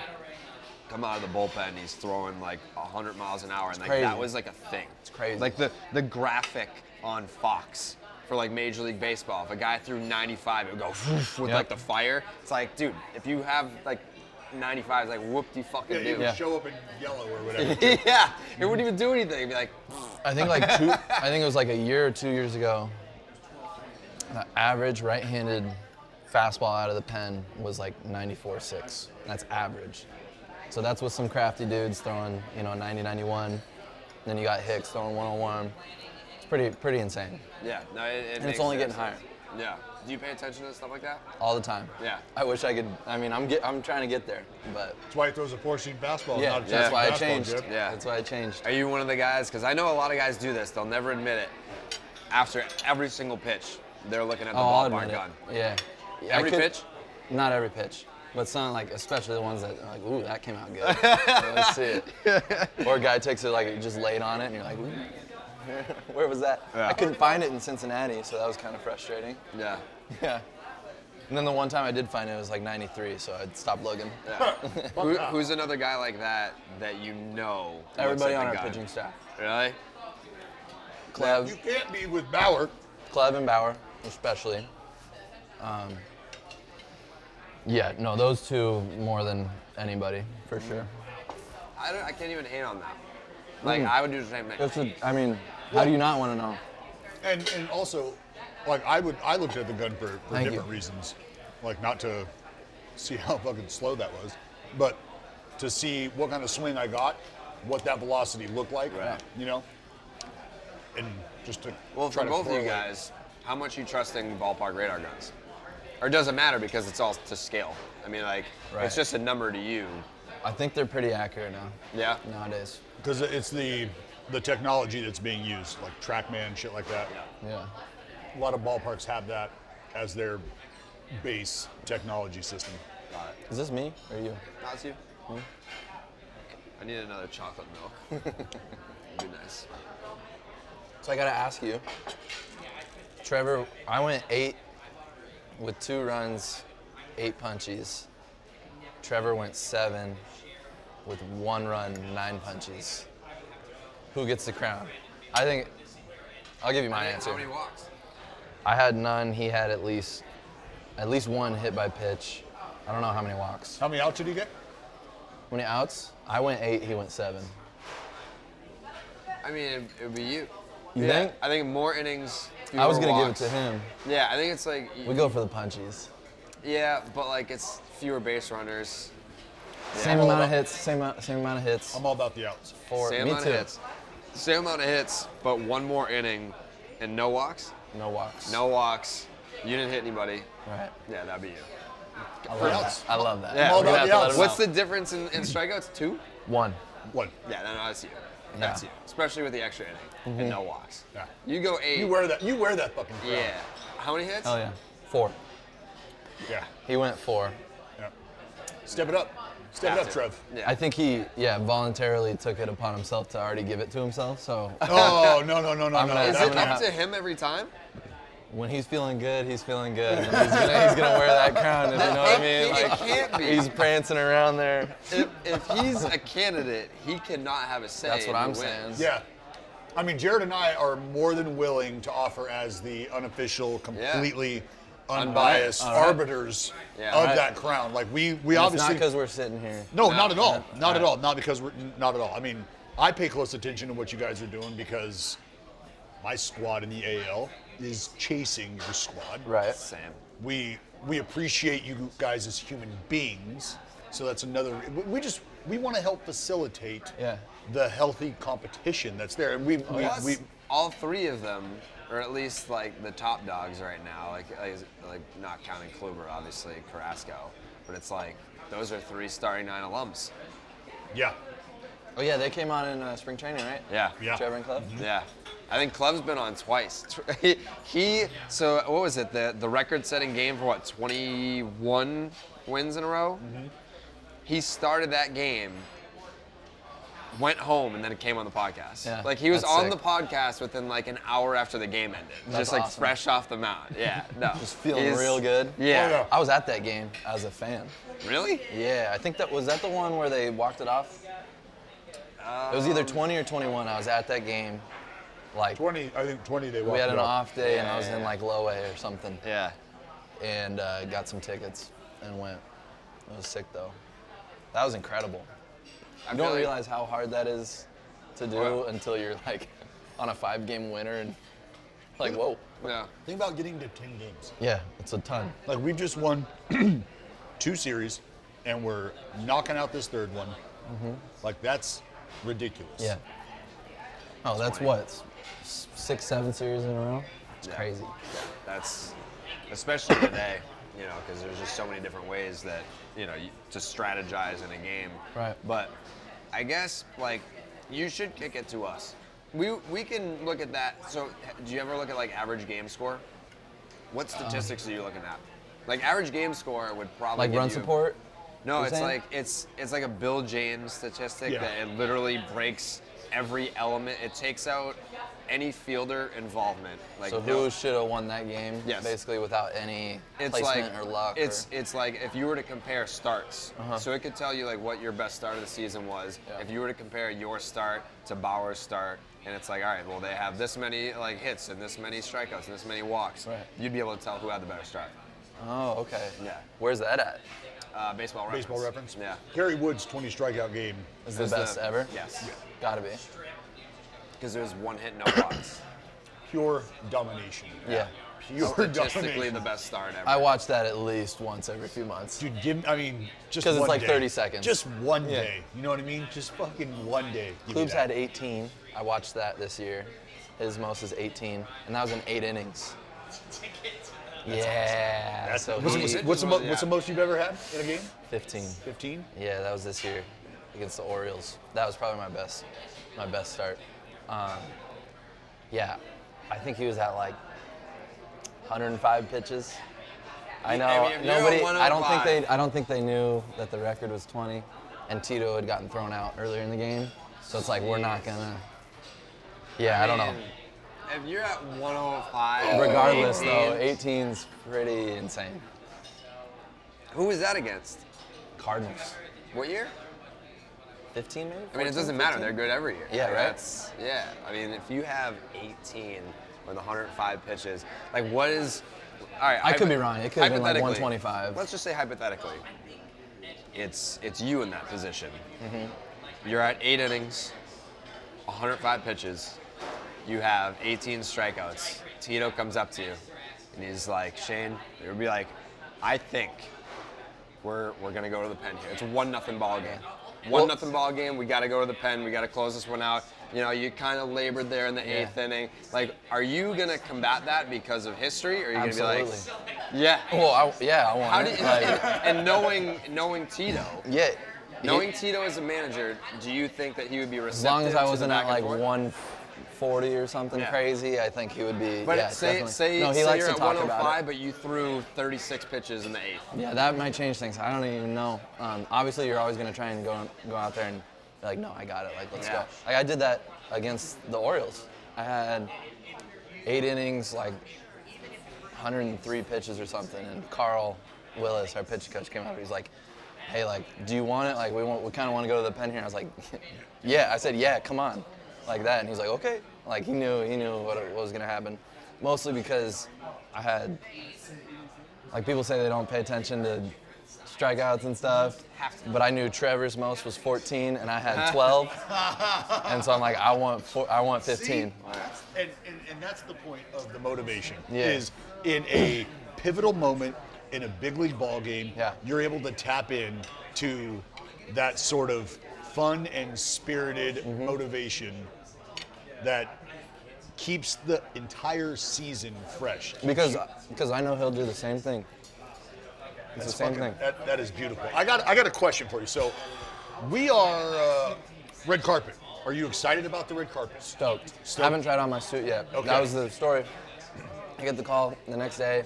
come out of the bullpen, he's throwing like 100 miles an hour, and like crazy. that was like a thing. It's crazy. Like the graphic on Fox for like Major League Baseball, if a guy threw 95, it would go with like the fire. It's like, dude, if you have like 95, it's like whoop-de-fucking Yeah, do. you would show up in yellow or whatever. Yeah, it wouldn't even do anything. It'd be like, I think I think it was like a year or 2 years ago. The average right-handed fastball out of the pen was like 94.6. That's average. So that's with some crafty dudes throwing, 90, 91. Then you got Hicks throwing 101. It's pretty insane. yeah, no, it And makes it's only sense. getting higher Yeah. Do you pay attention to stuff like that? all the time. Yeah. I wish I could. I mean, I'm trying to get there, but That's why he throws a 4-seam fastball. yeah, not a that's 2-seam why I fastball, changed. Jeb. Yeah. That's why I changed. Are you one of the guys? Because I know a lot of guys do this. They'll never admit it. After every single pitch, they're looking at the I'll ballpark admit gun. it. Yeah. I Every could- pitch? Not every pitch, but some, like, especially the ones that are like, ooh, that came out good. Let's see it. Or a guy takes it like just laid on it, and you're like, ooh, where was that? Yeah. I couldn't find it in Cincinnati, so that was kind of frustrating. Yeah. Yeah. And then the one time I did find it, it was like 93, so I'd stop looking. Yeah. Who's another guy like that you know? looks Everybody like on the our gun? pitching staff. Really? Clev, You can't be with Bauer. Clev and Bauer, especially. Yeah, no, those two more than anybody, for sure. I can't even hate on that. Like, I would do the same thing. That's what, I mean, how do you not want to know? And also, like I looked at the gun for Thank different you. reasons, like not to see how fucking slow that was, but to see what kind of swing I got, what that velocity looked like, Right. and just to Well, try for to both of you correlate. guys, how much you trusting ballpark radar guns? Or does it matter because it's all to scale? I mean, like, Right. it's just a number to you. I think they're pretty accurate now, Yeah? nowadays. Because it's the technology that's being used, like TrackMan, shit like that. Yeah. A lot of ballparks have that as their base technology system. Got it. Is this me or you? Not you? I need another chocolate milk. It'd be nice. So I gotta ask you, Trevor, I went 8 with 2 runs, 8 punchies. Trevor went 7 with 1 run, 9 punchies. Who gets the crown? I think, I'll give you my answer. How many walks? I had none, he had at least 1 hit by pitch. I don't know how many walks. How many outs did he get? How many outs? I went 8, he went 7. I mean, it would be you. You Yeah, think? I think more innings. I was fewer gonna walks. give it to him. Yeah, I think it's like. We go for the punchies. Yeah, but like it's fewer base runners. Same amount of hits, same amount of hits. I'm all about the outs. Same Me amount too. of hits. Same amount of hits, but 1 more inning and no walks? No walks. No walks. You didn't hit anybody. Right. Yeah, that'd be you. I love outs. that. I love that. Yeah. We're gonna have to let him What's know. the difference in strikeouts? 2? 1. One. Yeah, no, that's you. That's Yeah. you. Especially with the extra inning and no walks. Yeah. You go 8. You wear that. You wear that fucking crown. Yeah. How many hits? Hell yeah. 4. Yeah. He went 4. Yeah. Step it up. Step it Have up, to. Trev. Yeah. I think he, voluntarily took it upon himself to already give it to himself. So Oh no. I'm gonna- Is I'm it gonna up have- to him every time? when he's feeling good, he's feeling good. And he's gonna wear that crown. If you know what I mean? It can't be. He's prancing around there. If he's a candidate, he cannot have a say. That's what in I'm who wins. saying. Yeah. I mean, Jared and I are more than willing to offer as the unofficial, completely unbiased All right. arbiters Yeah. of All right. that crown. Like we It's not obviously because we're sitting here. no, not at all, not All at right. all, not because we're not at all. I mean, I pay close attention to what you guys are doing because my squad in the AL is chasing your squad. Right. Sam. We appreciate you guys as human beings. So that's another. We want to help facilitate Yeah. the healthy competition that's there, and we Plus, all 3 of them, or at least like the top dogs right now, like not counting Kluber, obviously Carrasco, but it's like those are 3 starting 9 alums. yeah. Oh yeah, they came on in spring training, right? Yeah. Yeah. Trevor and Club. Yeah. I think Clev's been on twice. So what was it? The record-setting game for what? 21 wins in a row. He started that game went home and then came on the podcast. Yeah, Like he was that's on sick. the podcast within like an hour after the game ended. That's just like awesome. fresh off the mound. Yeah, no. Just feeling He's- real good. Yeah. Oh, yeah. I was at that game as a fan. Really? Yeah, I think that was the one where they walked it off. It was either 20 or 21. I was at that game. Like 20, I think 20 they walked we had an it up. off day and I was Yeah. in like low A or something, Yeah. and got some tickets and went. It was sick though. That was incredible. I You feel don't like- realize how hard that is to do Wow. until you're like on a 5-game winner and like, whoa. Yeah. Think about getting to 10 games. Yeah, it's a ton. Like we've just won 2 series, and we're knocking out this third one. Like that's ridiculous. Yeah. Oh, that's what? 6, 7 series in a row? It's Yeah. crazy. That's especially today, you know, because there's just so many different ways that to strategize in a game. Right. But I guess like you should kick it to us. We can look at that. So do you ever look at like average game score? What statistics are you looking at? Like average game score would probably Like give run you- support? No, you're it's saying? like it's like a Bill James statistic Yeah. that it literally breaks every element. It takes out any fielder involvement. Like So no- who should have won that game? Yes. Basically without any it's placement like or luck. it's like if you were to compare starts, so it could tell you like what your best start of the season was. Yeah. If you were to compare your start to Bauer's start, and it's like, all right, well they have this many like hits and this many strikeouts and this many walks, Right. you'd be able to tell who had the better start. Oh, okay. Yeah. Where's that at? Baseball reference. Baseball reference. Yeah. Gary Wood's 20 strikeout game. Is the Is best ever? Yes. Gotta be. Because there's one hit, no walks. Pure domination. Yeah. Pure Statistically, domination. the best start ever. I watch that at least once every few months. Dude, just 'Cause it's one like day. 30 seconds. Just one Yeah. day. You know what I mean? Just fucking one day. Give me Klub's that. had 18. I watched that this year. His most is 18, and that was in 8 innings. Yeah. That's, so what's, he, what's the most you've ever had in a game? 15. 15? Yeah, that was this year against the Orioles. That was probably my best start. Yeah, I think he was at like 105 pitches. I know I mean, if you're at nobody. 105 I don't think they knew that the record was 20, and Tito had gotten thrown out earlier in the game. So it's like we're not gonna. Yeah, I don't know. If you're at 105, Regardless, 18, though, 18's pretty insane. Who was that against? Cardinals. What year? 15 maybe? I mean, it 14, doesn't matter. 15? They're good every year. Yeah, Like, right? That's, yeah. I mean, if you have 18 with 105 pitches, like what is? All right. I could be wrong. It could have been like hypothetically, 125. Let's just say hypothetically, it's you in that position. Mm-hmm. You're at 8 innings, 105 pitches. You have 18 strikeouts. Tito comes up to you, and he's like, Shane, it would be like, I think we're gonna go to the pen here. It's a 1-0 ball game. 1-0 ball game. We got to go to the pen. We got to close this one out. You know, you kind of labored there in the 8th inning. Like, are you gonna combat that because of history, or are you Absolutely. gonna be like, yeah? Well, I want How do it. you, Like, and knowing Tito, yeah. knowing Tito as a manager, do you think that he would be receptive? As long as I to the wasn't back at and like forth? 140 or something Yeah. crazy, I think he would be. But yeah, say definitely. No, he say likes you're to at talk about 105, it. but you threw 36 pitches in the 8th. Yeah, that might change things. I don't even know. Obviously, you're always gonna try and go out there and be like, no, I got it. Like, let's Yeah. go. Like I did that against the Orioles. I had 8 innings, like 103 pitches or something, and Carl Willis, our pitch coach, came up. He's like, hey, like, do you want it? Like, we kind of want to go to the pen here. I was like, yeah. I said, yeah, come on, like that. And he's like, okay. Like he knew what was gonna happen, mostly because I had, like people say they don't pay attention to strikeouts and stuff, but I knew Trevor's most was 14 and I had 12, and so I'm like, I want 15. And that's the point of the motivation. Yeah. Is in a pivotal moment in a big league ball game, Yeah. you're able to tap in to that sort of fun and spirited Mm-hmm. motivation that keeps the entire season fresh. Because I know he'll do the same thing. It's the same thing. That is beautiful. I got a question for you. So we are red carpet. Are you excited about the red carpet? Stoked. Stoked? Haven't tried on my suit yet. Okay. That was the story. I get the call the next day,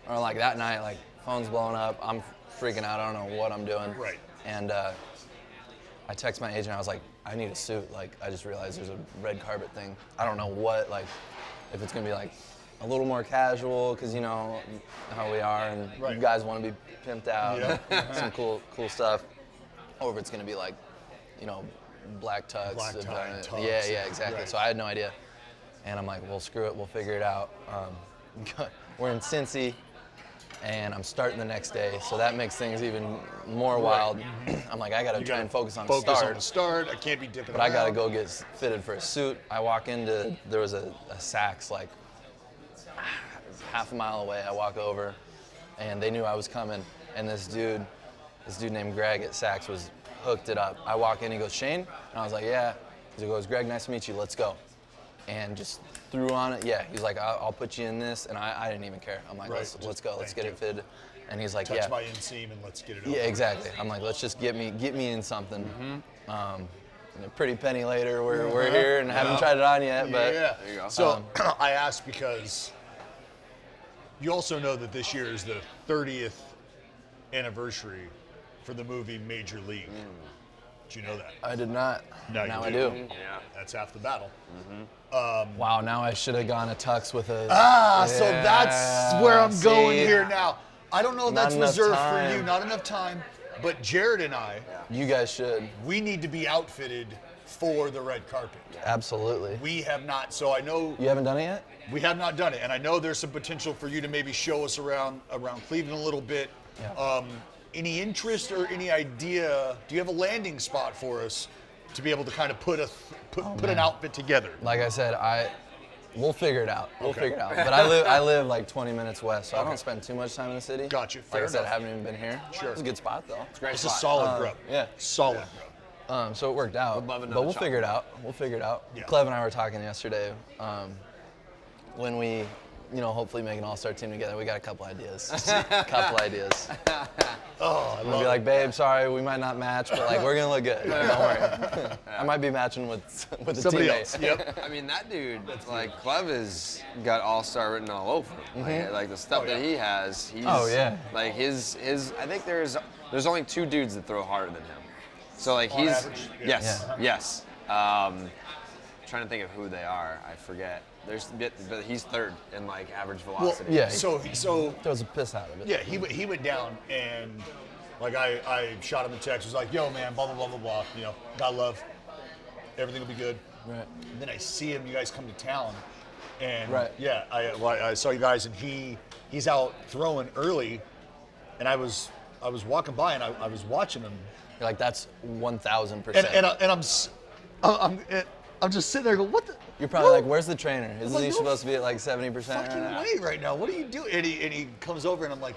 or like that night, like phone's blowing up. I'm freaking out. I don't know what I'm doing. Right. And I text my agent. I was like, I need a suit. Like, I just realized there's a red carpet thing. I don't know what, like, if it's gonna be like a little more casual, because you know how we are, and Right. you guys want to be pimped out, Yeah. and some cool stuff, or if it's gonna be like, you know, black tux. Black tie and tux. Yeah, exactly. Right. So I had no idea, and I'm like, well, screw it, we'll figure it out. We're in Cincy, and I'm starting the next day, so that makes things even more wild. I'm like, I gotta You try gotta and focus on on start. the start. I can't be dipping But I gotta around. go get fitted for a suit. I walk into, there was a Saks like half a mile away. I walk over, and they knew I was coming. And this dude named Greg at Saks was hooked it up. I walk in, he goes, Shane? And I was like, yeah. He goes, Greg, nice to meet you, let's go. And just threw on it, yeah. He's like, I'll put you in this, and I didn't even care. I'm like, Right, let's just go, let's thank get you. it fitted. And he's like, Touch yeah. my inseam and let's get it over. Yeah, exactly. I'm like, let's just get me in something. And a pretty penny later, we're here and haven't tried it on yet, but Yeah. There you go. So I asked because you also know that this year is the 30th anniversary for the movie Major League. Did you know that? I did not. Now you Now I do. do. Yeah. That's half the battle. Wow, now I should have gone a tux with a. So that's where I'm going see? here now. I don't know if Not that's enough reserved time. for you, not enough time, but Jared and I, You guys should. we need to be outfitted for the red carpet. Absolutely. We have not, so I know You haven't done it yet? we have not done it, and I know there's some potential for you to maybe show us around Cleveland a little bit. Yeah. Any interest or any idea? Do you have a landing spot for us to be able to kind of put an outfit together? Like I said, we'll figure it out. We'll Okay. figure it out. But I live like 20 minutes west, so I Okay. don't spend too much time in the city. Gotcha. Like Fair I said, I enough. haven't even been here. Sure. It's a good spot though. It's a solid grub. yeah. Solid grub. So it worked out. love But another we'll shot. figure it out. We'll figure it out. Yeah. Clev and I were talking yesterday. When we, hopefully make an all-star team together, we got a couple ideas. Couple ideas. Oh, I I'm gonna love be it. like, babe, sorry, we might not match, but like we're gonna look good. Like, don't worry. I might be matching with a Somebody teammate. else. Yep. I mean, that dude, like, Clev has got All-Star written all over him. Like the stuff Oh, yeah. that he has, he's, Oh, yeah. like his, I think there's only 2 dudes that throw harder than him. So like On he's, average? Yeah. yes. Trying to think of who they are, I forget. But he's 3rd in like average Well, velocity. Yeah. So Throws a piss out of it. yeah, he went down and like I shot him a text. Was like, yo man, blah blah blah blah blah. God love, everything will be good. Right. And then I see him. You guys come to town, and Right. yeah, I saw you guys, and he's out throwing early, and I was walking by and I was watching him, You're like, that's 1,000%. and I'm just sitting there going, what the? You're probably no, like, where's the trainer? Isn't like, he no supposed to be at like 70% right fucking now? way right now. What are you doing? And he comes over and I'm like,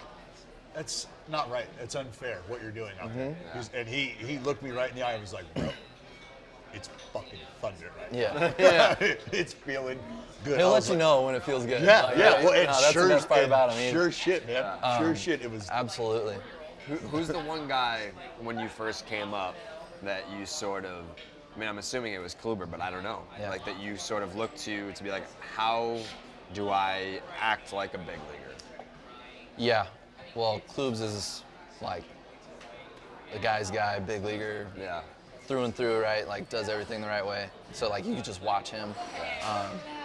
that's not right. That's unfair what you're doing out there. And he looked me right in the eye and was like, bro, it's fucking thunder right Yeah. now. It's feeling good. He'll I let was you like, know when it feels good. Yeah, Like, yeah. Well, and no, that's sure, the best part and about him. sure shit, man. Sure shit. It was. Absolutely. Who's the one guy when you first came up that you sort of, I mean, I'm assuming it was Kluber, but I don't know. Yeah. Like that you sort of looked to be like, how do I act like a big leaguer? Yeah. Well, Klubs is like the guy's guy, big leaguer, Yeah. through and through, right? Like does everything the right way. So like you could just watch him.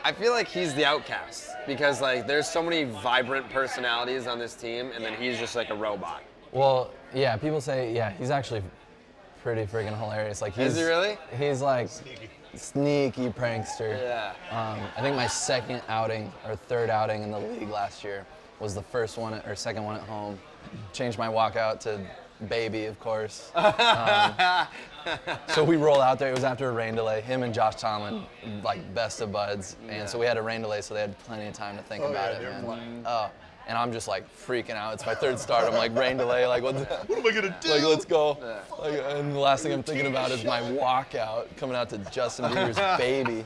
I feel like he's the outcast because like there's so many vibrant personalities on this team, and then he's just like a robot. Well, yeah, people say, yeah, he's actually pretty freaking hilarious. Like Is he really? He's like sneaky prankster. Yeah. I think my second outing or third outing in the league last year was the first one or second one at home. Changed my walkout to baby, of course. So we roll out there. It was after a rain delay. Him and Josh Tomlin, like best of buds. And so we had a rain delay, so they had plenty of time to think about it, they're man. flying. And I'm just like freaking out. It's my third start. I'm like, rain delay. Like, what What am I gonna do? like, let's go. Like, and the last thing I'm thinking about is my walkout coming out to Justin Bieber's baby.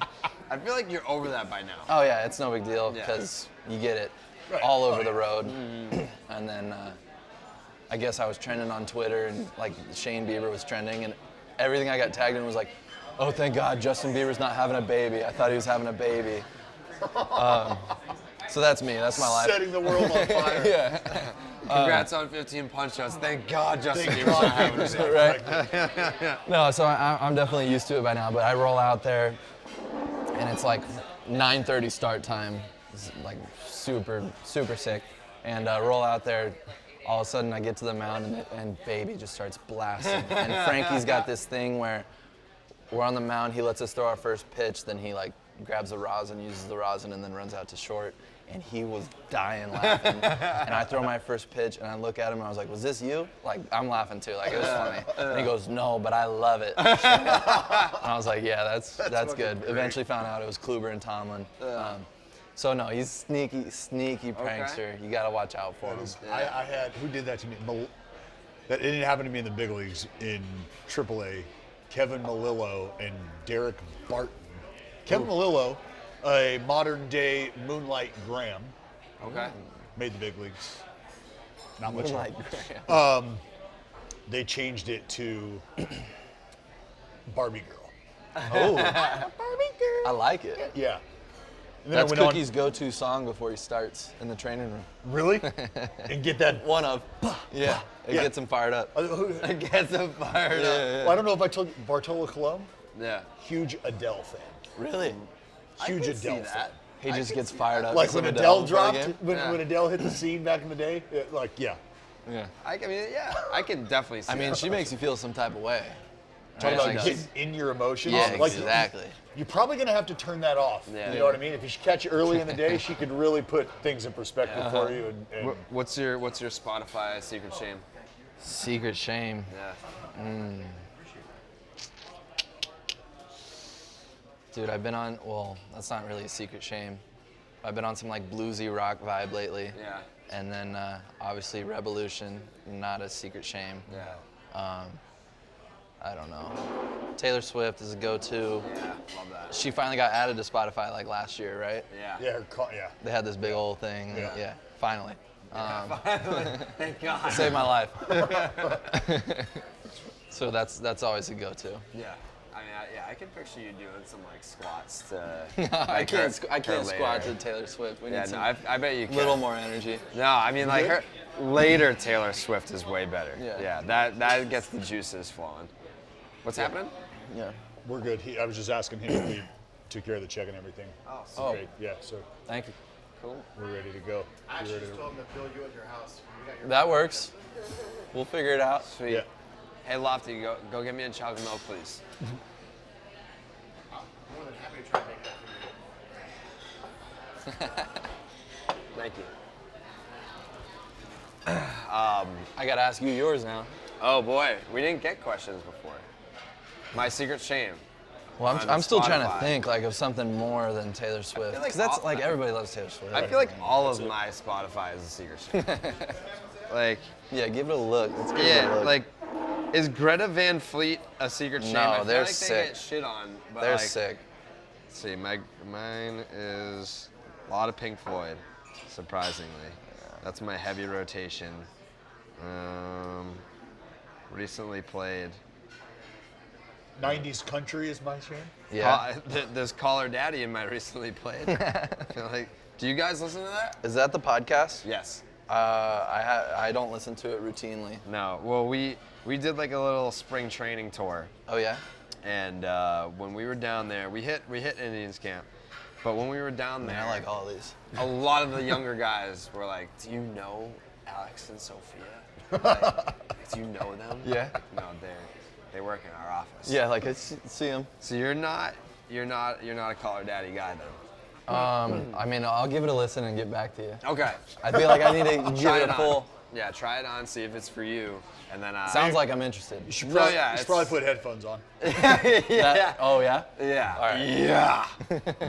I feel like you're over that by now. Oh yeah, it's no big deal Yeah. because you get it Right. all over Oh, the yeah. road. And then I guess I was trending on Twitter and like Shane Bieber was trending and everything I got tagged in was like, oh thank God Justin Bieber's not having a baby. I thought he was having a baby. So that's me. That's my life. Setting the world on fire. Yeah. Congrats on 15 punch-outs. Thank God Justin Thank Bieber's God not having Bieber's it. right. No, so I'm definitely used to it by now, but I roll out there, and it's like 9:30 start time. It's like super sick. And roll out there, all of a sudden I get to the mound, and Baby just starts blasting. And Frankie's got this thing where we're on the mound, he lets us throw our first pitch, then he like grabs the rosin, uses the rosin, and then runs out to short. And he was dying laughing. And I throw my first pitch, and I look at him, and I was like, was this you? Like, I'm laughing too, like, it was funny. And he goes, no, but I love it. And I was like, yeah, that's good. great. Eventually found out it was Kluber and Tomlin. So no, he's sneaky prankster. You gotta watch out for him. I had, who did that to me? That it didn't happen to me in the big leagues, in AAA. Kevin Melillo and Derek Barton. Kevin Melillo, a modern day Moonlight Graham, Okay. made the big leagues. Not much. Like, They changed it to Barbie Girl. oh, I like it. Yeah. And then That's I went Cookie's go-to song before he starts in the training room. on, really? And get that. One of. Yeah, it Yeah. gets him fired up. It gets him fired up. Well, I don't know if I told you, Bartolo Colon, Yeah. huge Adele fan. Really? Huge I can see Adele fan. that. He just gets fired up. Like because when of Adele for the dropped, game? when Adele hit the scene back in the day, yeah. Yeah. I mean, yeah, I can definitely see I mean, that. she makes you feel some type of way. Talking Right, about she getting in your emotions. Yeah, like, exactly. You're probably gonna have to turn that off. Yeah. You know what I mean? If you catch it early in the day, she could really put things in perspective for you. And What's your Spotify secret shame? Secret shame. Yeah. Dude, I've been on, well, that's not really a secret shame. I've been on some like bluesy rock vibe lately. Yeah. And then obviously Revolution, not a secret shame. Yeah. I don't know. Taylor Swift is a go-to. Yeah. Love that. She finally got added to Spotify like last year, right? Yeah. yeah. They had this big old thing. and Yeah. Finally. Thank God. Saved my life. So that's always a go-to. Yeah. I mean, I can picture you doing some like squats to. I can't her squat later. to Taylor Swift. We need Yeah, some no, I bet you can. little more energy. No, I mean like her later Taylor Swift is way better. Yeah. That gets the juices flowing. What's happening? Yeah. We're good. I was just asking him if he took care of the check and everything. Oh. Great. Yeah, so Thank you. Cool. we're ready to go. I We're actually ready just told him to bill you at your house. You got your That works. We'll figure it out. Sweet. Yeah. Hey Lofty, go get me a chocolate milk, please. I'm more than happy to try to make that for you. Thank you. I gotta ask you yours now. Oh boy, we didn't get questions before. My secret shame. Well, On I'm still trying to Spotify. think like of something more than Taylor Swift. like Because that's all- like everybody loves Taylor Swift. I feel like all of my Spotify is a secret shame. Like, Yeah, give it a look. Let's give it a yeah, look. like, is Greta Van Fleet a secret shame? No, I feel they're like sick. They get shit on, but They're like, sick. Let's see, mine is a lot of Pink Floyd, surprisingly. That's my heavy rotation. Recently played. 90s country is my shame. Yeah. There's Call Her Daddy in my recently played. I feel like, do you guys listen to that? Is that the podcast? Yes. I don't listen to it routinely. No. Well, we did like a little spring training tour, Oh yeah. and when we were down there, we hit Indians camp. But when we were down there, Man, I like all these. a lot of the younger guys were like, "Do you know Alex and Sophia? Like, do you know them?" Yeah. Like, no, they work in our office. Yeah, like I see them. So you're not a Call Her Daddy guy then. I mean, I'll give it a listen and get back to you. Okay. I feel like I need to give Try it it a on. full. Yeah, try it on, see if it's for you, and then Sounds like I'm interested. You should No, probably, yeah, you should it's- probably put headphones on. That- oh yeah. Yeah. All right. Yeah.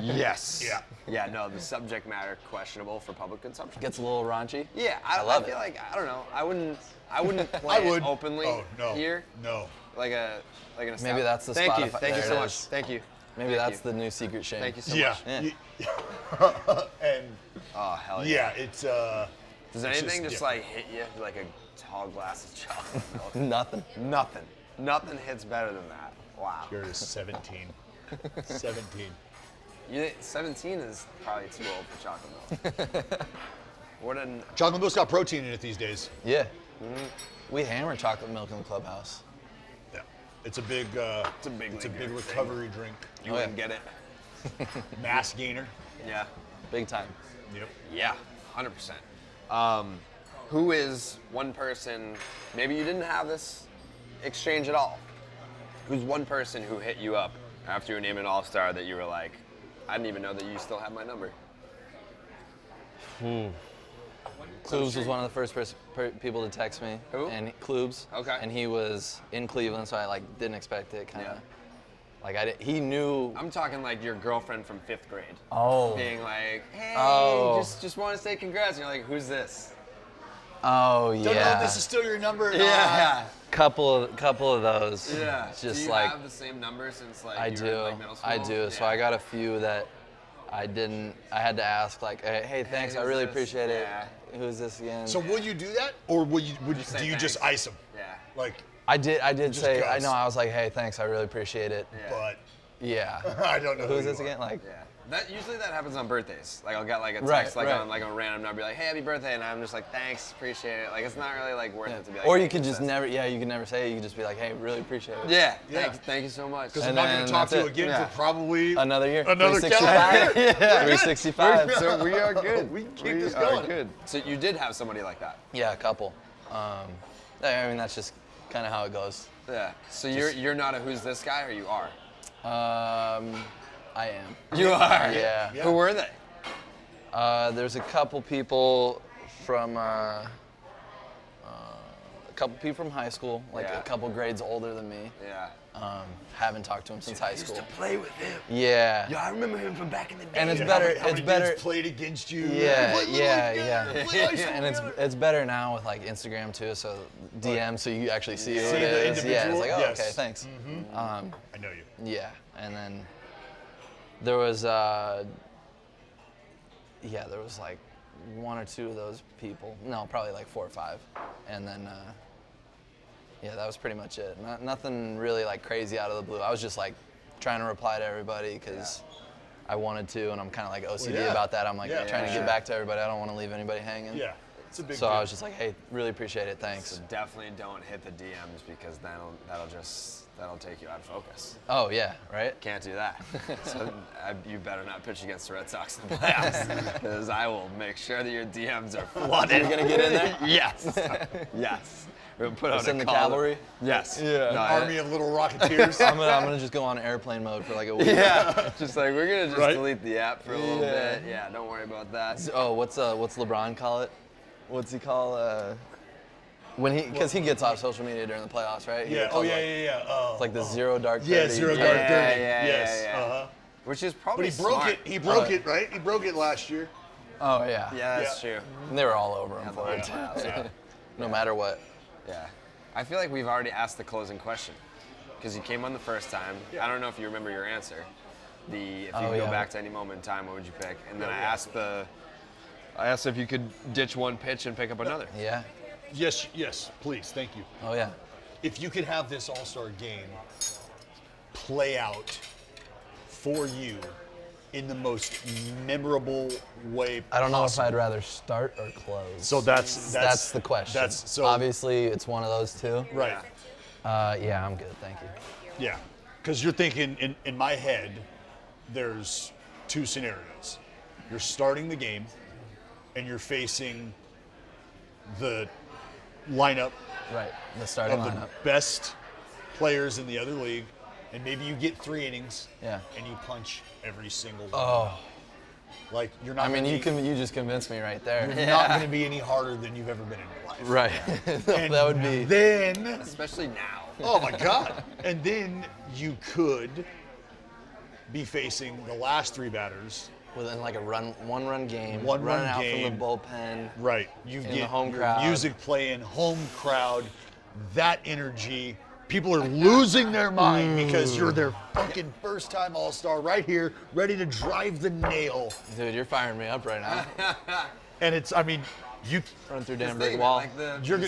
Yes. Yeah. Yeah. No, the subject matter questionable for public consumption. Gets a little raunchy. Yeah, I I love feel it. like I don't know. I wouldn't play I would. it openly Oh, no. here. No. Like an Maybe that's the Thank you. Spotify- Thank you there so it much. is. Thank you. Maybe Thank that's you. the new secret shame. Thank you so Yeah. much. And Oh hell yeah. yeah, it's Does it's anything just just like hit you like a tall glass of chocolate milk? Nothing. Nothing. Nothing hits better than that. Wow. Here it is 17. 17. 17 is probably too old for chocolate milk. What an Chocolate milk's got protein in it these days. Yeah. We hammer chocolate milk in the clubhouse. Yeah. It's a big recovery drink. you wouldn't get it. Mass gainer. Yeah. Big time. Yep. Yeah, 100%. Who is one person, maybe you didn't have this exchange at all, who's one person who hit you up after you were named an all-star that you were like, I didn't even know that you still have my number? Klubs was one of the first people to text me. Who? And Klubs. Okay. And he was in Cleveland, so I like didn't expect it. Kind of. Yeah. Like he knew. I'm talking like your girlfriend from 5th grade. Oh. Being like, hey, Oh. just want to say congrats. And you're like, who's this? Oh Don't know yeah. if this is still your number. Yeah. Couple of those. Yeah. Just do you like have the same number since like I you do. were in like middle school? I do. So Yeah. I got a few that I didn't. I had to ask like, hey, thanks. I who's really this? appreciate it. Yeah. Who's this again? So will you do that, or will you? Just say Do you just thanks. ice them? Yeah. Like, I did say. I ghost. know. I was like, hey, thanks. I really appreciate it. Yeah. but Yeah. I don't know. Who's who this you are. again? Like. Yeah. Usually that happens on birthdays. Like I'll get like a Right, text like right. on like a random number, like, hey, happy birthday, and I'm just like, thanks, appreciate it. Like it's not really like worth it to be like. Or hey, you could who's just this? never. Yeah, you could never say it. You could just be like, hey, really appreciate it. Yeah. Yeah. Thank you so much. Because I'm And not going then to talk to you that's it. again Yeah. for probably Another year. Another 365. calendar year. Yeah. 365. So we are good. We keep We this are going. good. So you did have somebody like that. Yeah, a couple. I mean, that's just kind of how it goes. Yeah. So you're not a who's this guy, or you are? I am. You are. Yeah. Who were they? There's a couple people from high school, like Yeah. a couple grades older than me. Yeah. Haven't talked to him since high school. play with him. Yeah. I remember him from back in the day. And it's Yeah, better. how It's many better. kids played against you. Yeah, Play Little yeah, League yeah. together, play high school And together. it's better now with like Instagram too. So DM, so you actually see who See it the is. Yeah, it's like, oh, individual? okay, Yes. thanks. I know you. Yeah, and then there was there was like one or two of those people. No, probably like 4 or 5, and then that was pretty much it. Nothing really like crazy out of the blue. I was just like trying to reply to everybody because I wanted to, and I'm kind of like OCD yeah. about that. I'm like Yeah, trying to sure. get back to everybody. I don't want to leave anybody hanging. Yeah, it's a big So deal. I was just like, hey, really appreciate it. Thanks. So definitely don't hit the DMs because that'll take you out of focus. Oh yeah, right. Can't do that. So you better not pitch against the Red Sox in the playoffs because I will make sure that your DMs are flooded. You're gonna get in there? Yes. Yes. We'll put out Send a the call. cavalry? Yes. Yeah. No, Army of little Rocketeers. I'm gonna just go on airplane mode for like a week. Yeah. Just like we're gonna just Right. delete the app for a little Yeah. bit. Yeah. Don't worry about that. Oh, what's LeBron call it? What's he call because he gets off social media during the playoffs, right? He Yeah. calls Oh yeah, it, yeah, yeah. It's like the zero dark 30. Yeah, zero dark Yeah, 30. yeah, Yes. yeah, yeah. Uh-huh. Which is But probably he broke smart. it. He broke it, right? He broke it last year. Oh yeah. Yeah, that's Yeah. true. And they were all over him for it. Yeah. No matter what. Yeah. I feel like we've already asked the closing question because you came on the first time. I don't know if you remember your answer. If you could go back to any moment in time, what would you pick? And then I asked if you could ditch one pitch and pick up another. Yeah. Yes, yes, please. Thank you. Oh yeah. If you could have this All-Star game play out for you in the most memorable way I don't know if possible. I'd rather start or close. So that's the question. That's so obviously it's one of those two. right. Yeah, I'm good, thank you. Yeah, because you're thinking in my head, there's 2 scenarios. You're starting the game, and you're facing the lineup Right. The starting of the lineup. best players in the other league, and maybe you get 3 innings, Yeah. and you punch every single one. Oh. Like you're not. I mean, gonna you just convinced me right there. You're not going to be any harder than you've ever been in your life. Right. And that would be. Then, Especially now. oh my God! And then you could be facing the last 3 batters. Within like a one-run game, One-run running out game. from the bullpen. Right. You In get the home your crowd. music playing, home crowd, that energy. People are losing their mind because you're their fucking first-time All-Star right here, ready to drive the nail. Dude, you're firing me up right now. And it's, I mean, You Run through damn Think brick of it, wall. like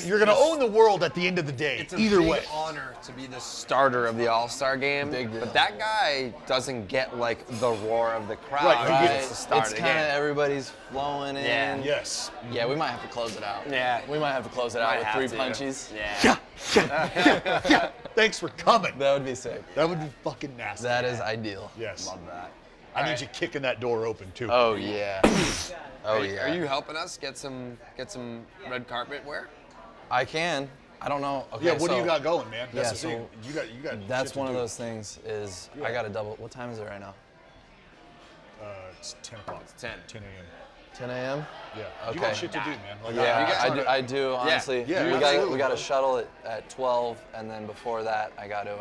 you're gonna own the world at the end of the day. It's a Either big way. honor to be the starter of the All-Star game. Big deal. But that guy doesn't get like the roar of the crowd. Right, He right. gets to start It's the kind of game. everybody's flowing in. Yeah. Yes. Yeah, we might have to close it out. Yeah. We might have to close it out Might with have 3 to. punches. Yeah. Thanks for coming. That would be sick. That would be fucking nasty. That is ideal. Yes. Love that. I need you kicking that door open too. Oh yeah. Oh yeah. Are you helping us get some red carpet wear? I can. I don't know. Okay, Yeah, what do so you got going, man? That's yeah, the thing. so You got. That's shit to one of do. those things. Is Yeah. I got to double. What time is it right now? It's 10 o'clock. 10. 10 a.m. 10 a.m. Yeah. You Okay. got shit to do, man. Like, Yeah, I do. Honestly, Yeah, we absolutely. got a shuttle at 12, and then before that, I got to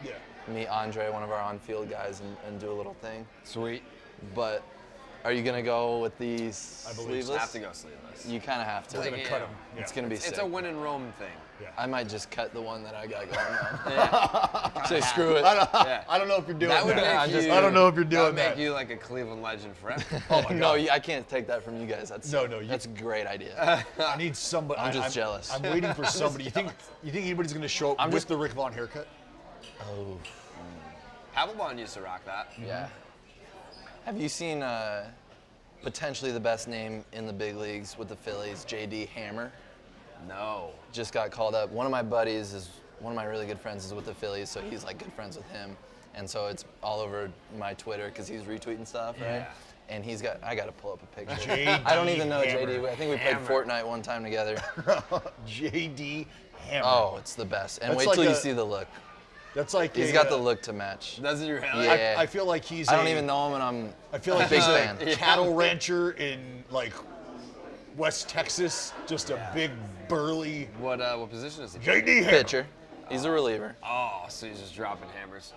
Yeah. meet Andre, one of our on-field guys, and do a little thing. Sweet. But are you gonna go with these I believe so. sleeveless? Have to go sleeveless. You kind of have to. We're gonna cut them. Yeah. It's gonna be sick. It's a win in Rome thing. Yeah. I might just cut the one that I got going on. Yeah. Say screw it. Yeah. I don't know if you're doing That would that. make you. I don't know if you're that doing would make that. you like a Cleveland legend forever. Oh my No, God. I can't take that from you guys. That's No, That's a great idea. I need somebody. I'm just jealous. I'm waiting for somebody. You think anybody's gonna show up with the Rick Vaughn haircut? Oh, Papelbon used to rock that. yeah. Have you seen potentially the best name in the big leagues with the Phillies, JD Hammer? No. Just got called up. One of my buddies is one of my really good friends is with the Phillies, so he's like good friends with him, and so it's all over my Twitter because he's retweeting stuff, right? Yeah. And I got to pull up a picture. JD I don't even know Hammer. JD. I think we played Hammer. Fortnite one time together. JD Hammer. Oh, it's the best. And That's wait like till you a- see the look. That's like He's got the look to match. Does it really? Yeah. I feel like he's. I don't even know him, and I'm I feel like a big he's fan. a cattle rancher in like West Texas. Just a big burly What position is he? JD Hammer. Pitcher. He's a reliever. Oh, so he's just dropping hammers.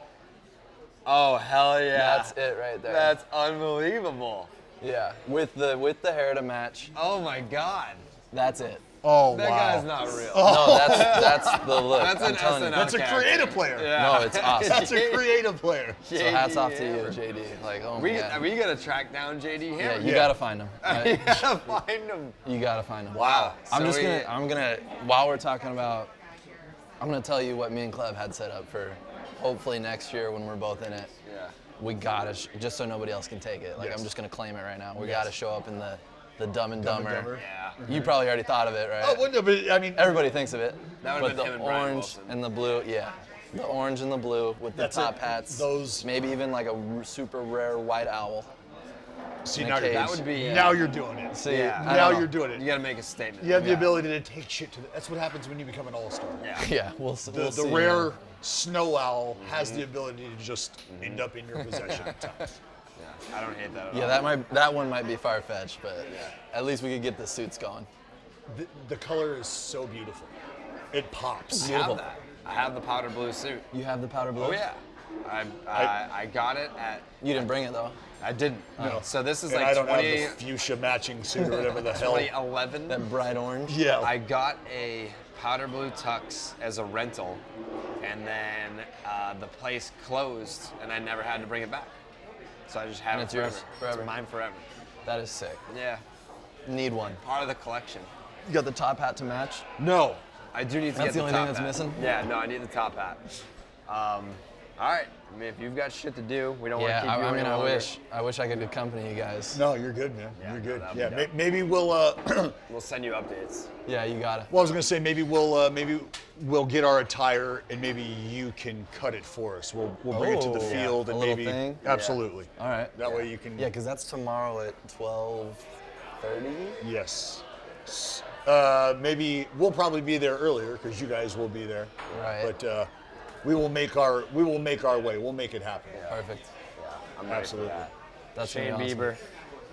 Oh hell yeah! That's it right there. That's unbelievable. Yeah. With the hair to match. Oh my god. That's it. Oh That wow. guy's not real. No, that's the look. That's I'm an telling you. SNL That's a character. creative player. Yeah. No, it's awesome. That's a creative player. So hats off to you, Hammer. JD. Like, oh We, my God. we gotta track down JD Yeah, Hammer. you gotta find him. You gotta find him. You gotta find him. Wow. I'm So just he- gonna, while we're talking about, I'm gonna tell you what me and Cleb had set up for hopefully next year when we're both in it. Yeah. We gotta, just so nobody else can take it. Like, Yes. I'm just gonna claim it right now. We Yes. gotta show up in the Dumb and Dumb and Dumber. Dumber. Yeah. You probably already thought of it, right? Oh, wouldn't it be- I mean, Everybody thinks of it. That But would've the been him and Brian orange Wilson. and the blue, yeah. The orange and the blue with the That's top it. hats. Those- Maybe even like a super rare white owl. see in a now you're, cage. That would be. now you're doing it. See, Yeah. I Now don't know. you're doing it. You gotta make a statement. You have the Yeah. ability to take shit to the. That's what happens when you become an all-star. Yeah. Yeah, we'll The, we'll the see, rare man. snow owl has the ability to just end up in your possession at times. Yeah. I don't hate that at Yeah, all. that one might be far-fetched, but at least we could get the suits going. The color is so beautiful. It pops. I Beautiful. have that. I have the powder blue suit. You have the powder blue? Oh yeah. I got it at. You didn't bring it though. I didn't. No. So this is And like I don't 20, have the fuchsia matching suit or whatever the hell. 2011. That bright orange. Yeah. I got a powder blue tux as a rental, and then the place closed, and I never had to bring it back. So I just have And it it's yours forever. forever. It's mine forever. That is sick. Yeah, Need one. part of the collection. You got the top hat to match? No, I do need to That's get the only top thing that's hat. missing? Yeah, no, I need the top hat. All right. I mean, if you've got shit to do, we don't want to Yeah, keep you I any mean, longer. I wish I could accompany you guys. No, you're good, man. Yeah, you're no, good. that'd be Yeah, dope. maybe we'll. We'll send you updates. Yeah, you got it. Well, I was gonna say maybe we'll get our attire and maybe you can cut it for us. We'll bring it to the Oh, field a and little maybe thing? absolutely. All right. That way you can. Yeah, because that's tomorrow at 12:30. Yes. Maybe we'll probably be there earlier because you guys will be there. Right. But we will make our way. We'll make it happen. I'm Perfect. ready for Absolutely. that. That's Shane gonna be Bieber,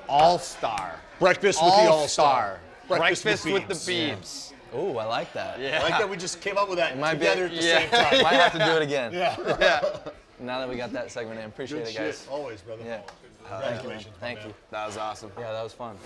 All-Star. Breakfast with the All-Star. All-Star. Breakfast with the Biebs. Biebs. awesome. Ooh, I like that. Yeah. I like that we just came up with that might be- together at the yeah. same time. Might have to do it again. Yeah. Now that we got that segment in, appreciate Good it, guys. shit. Always, brother. Yeah. Congratulations. Thank man. you. That was awesome. Yeah, that was fun.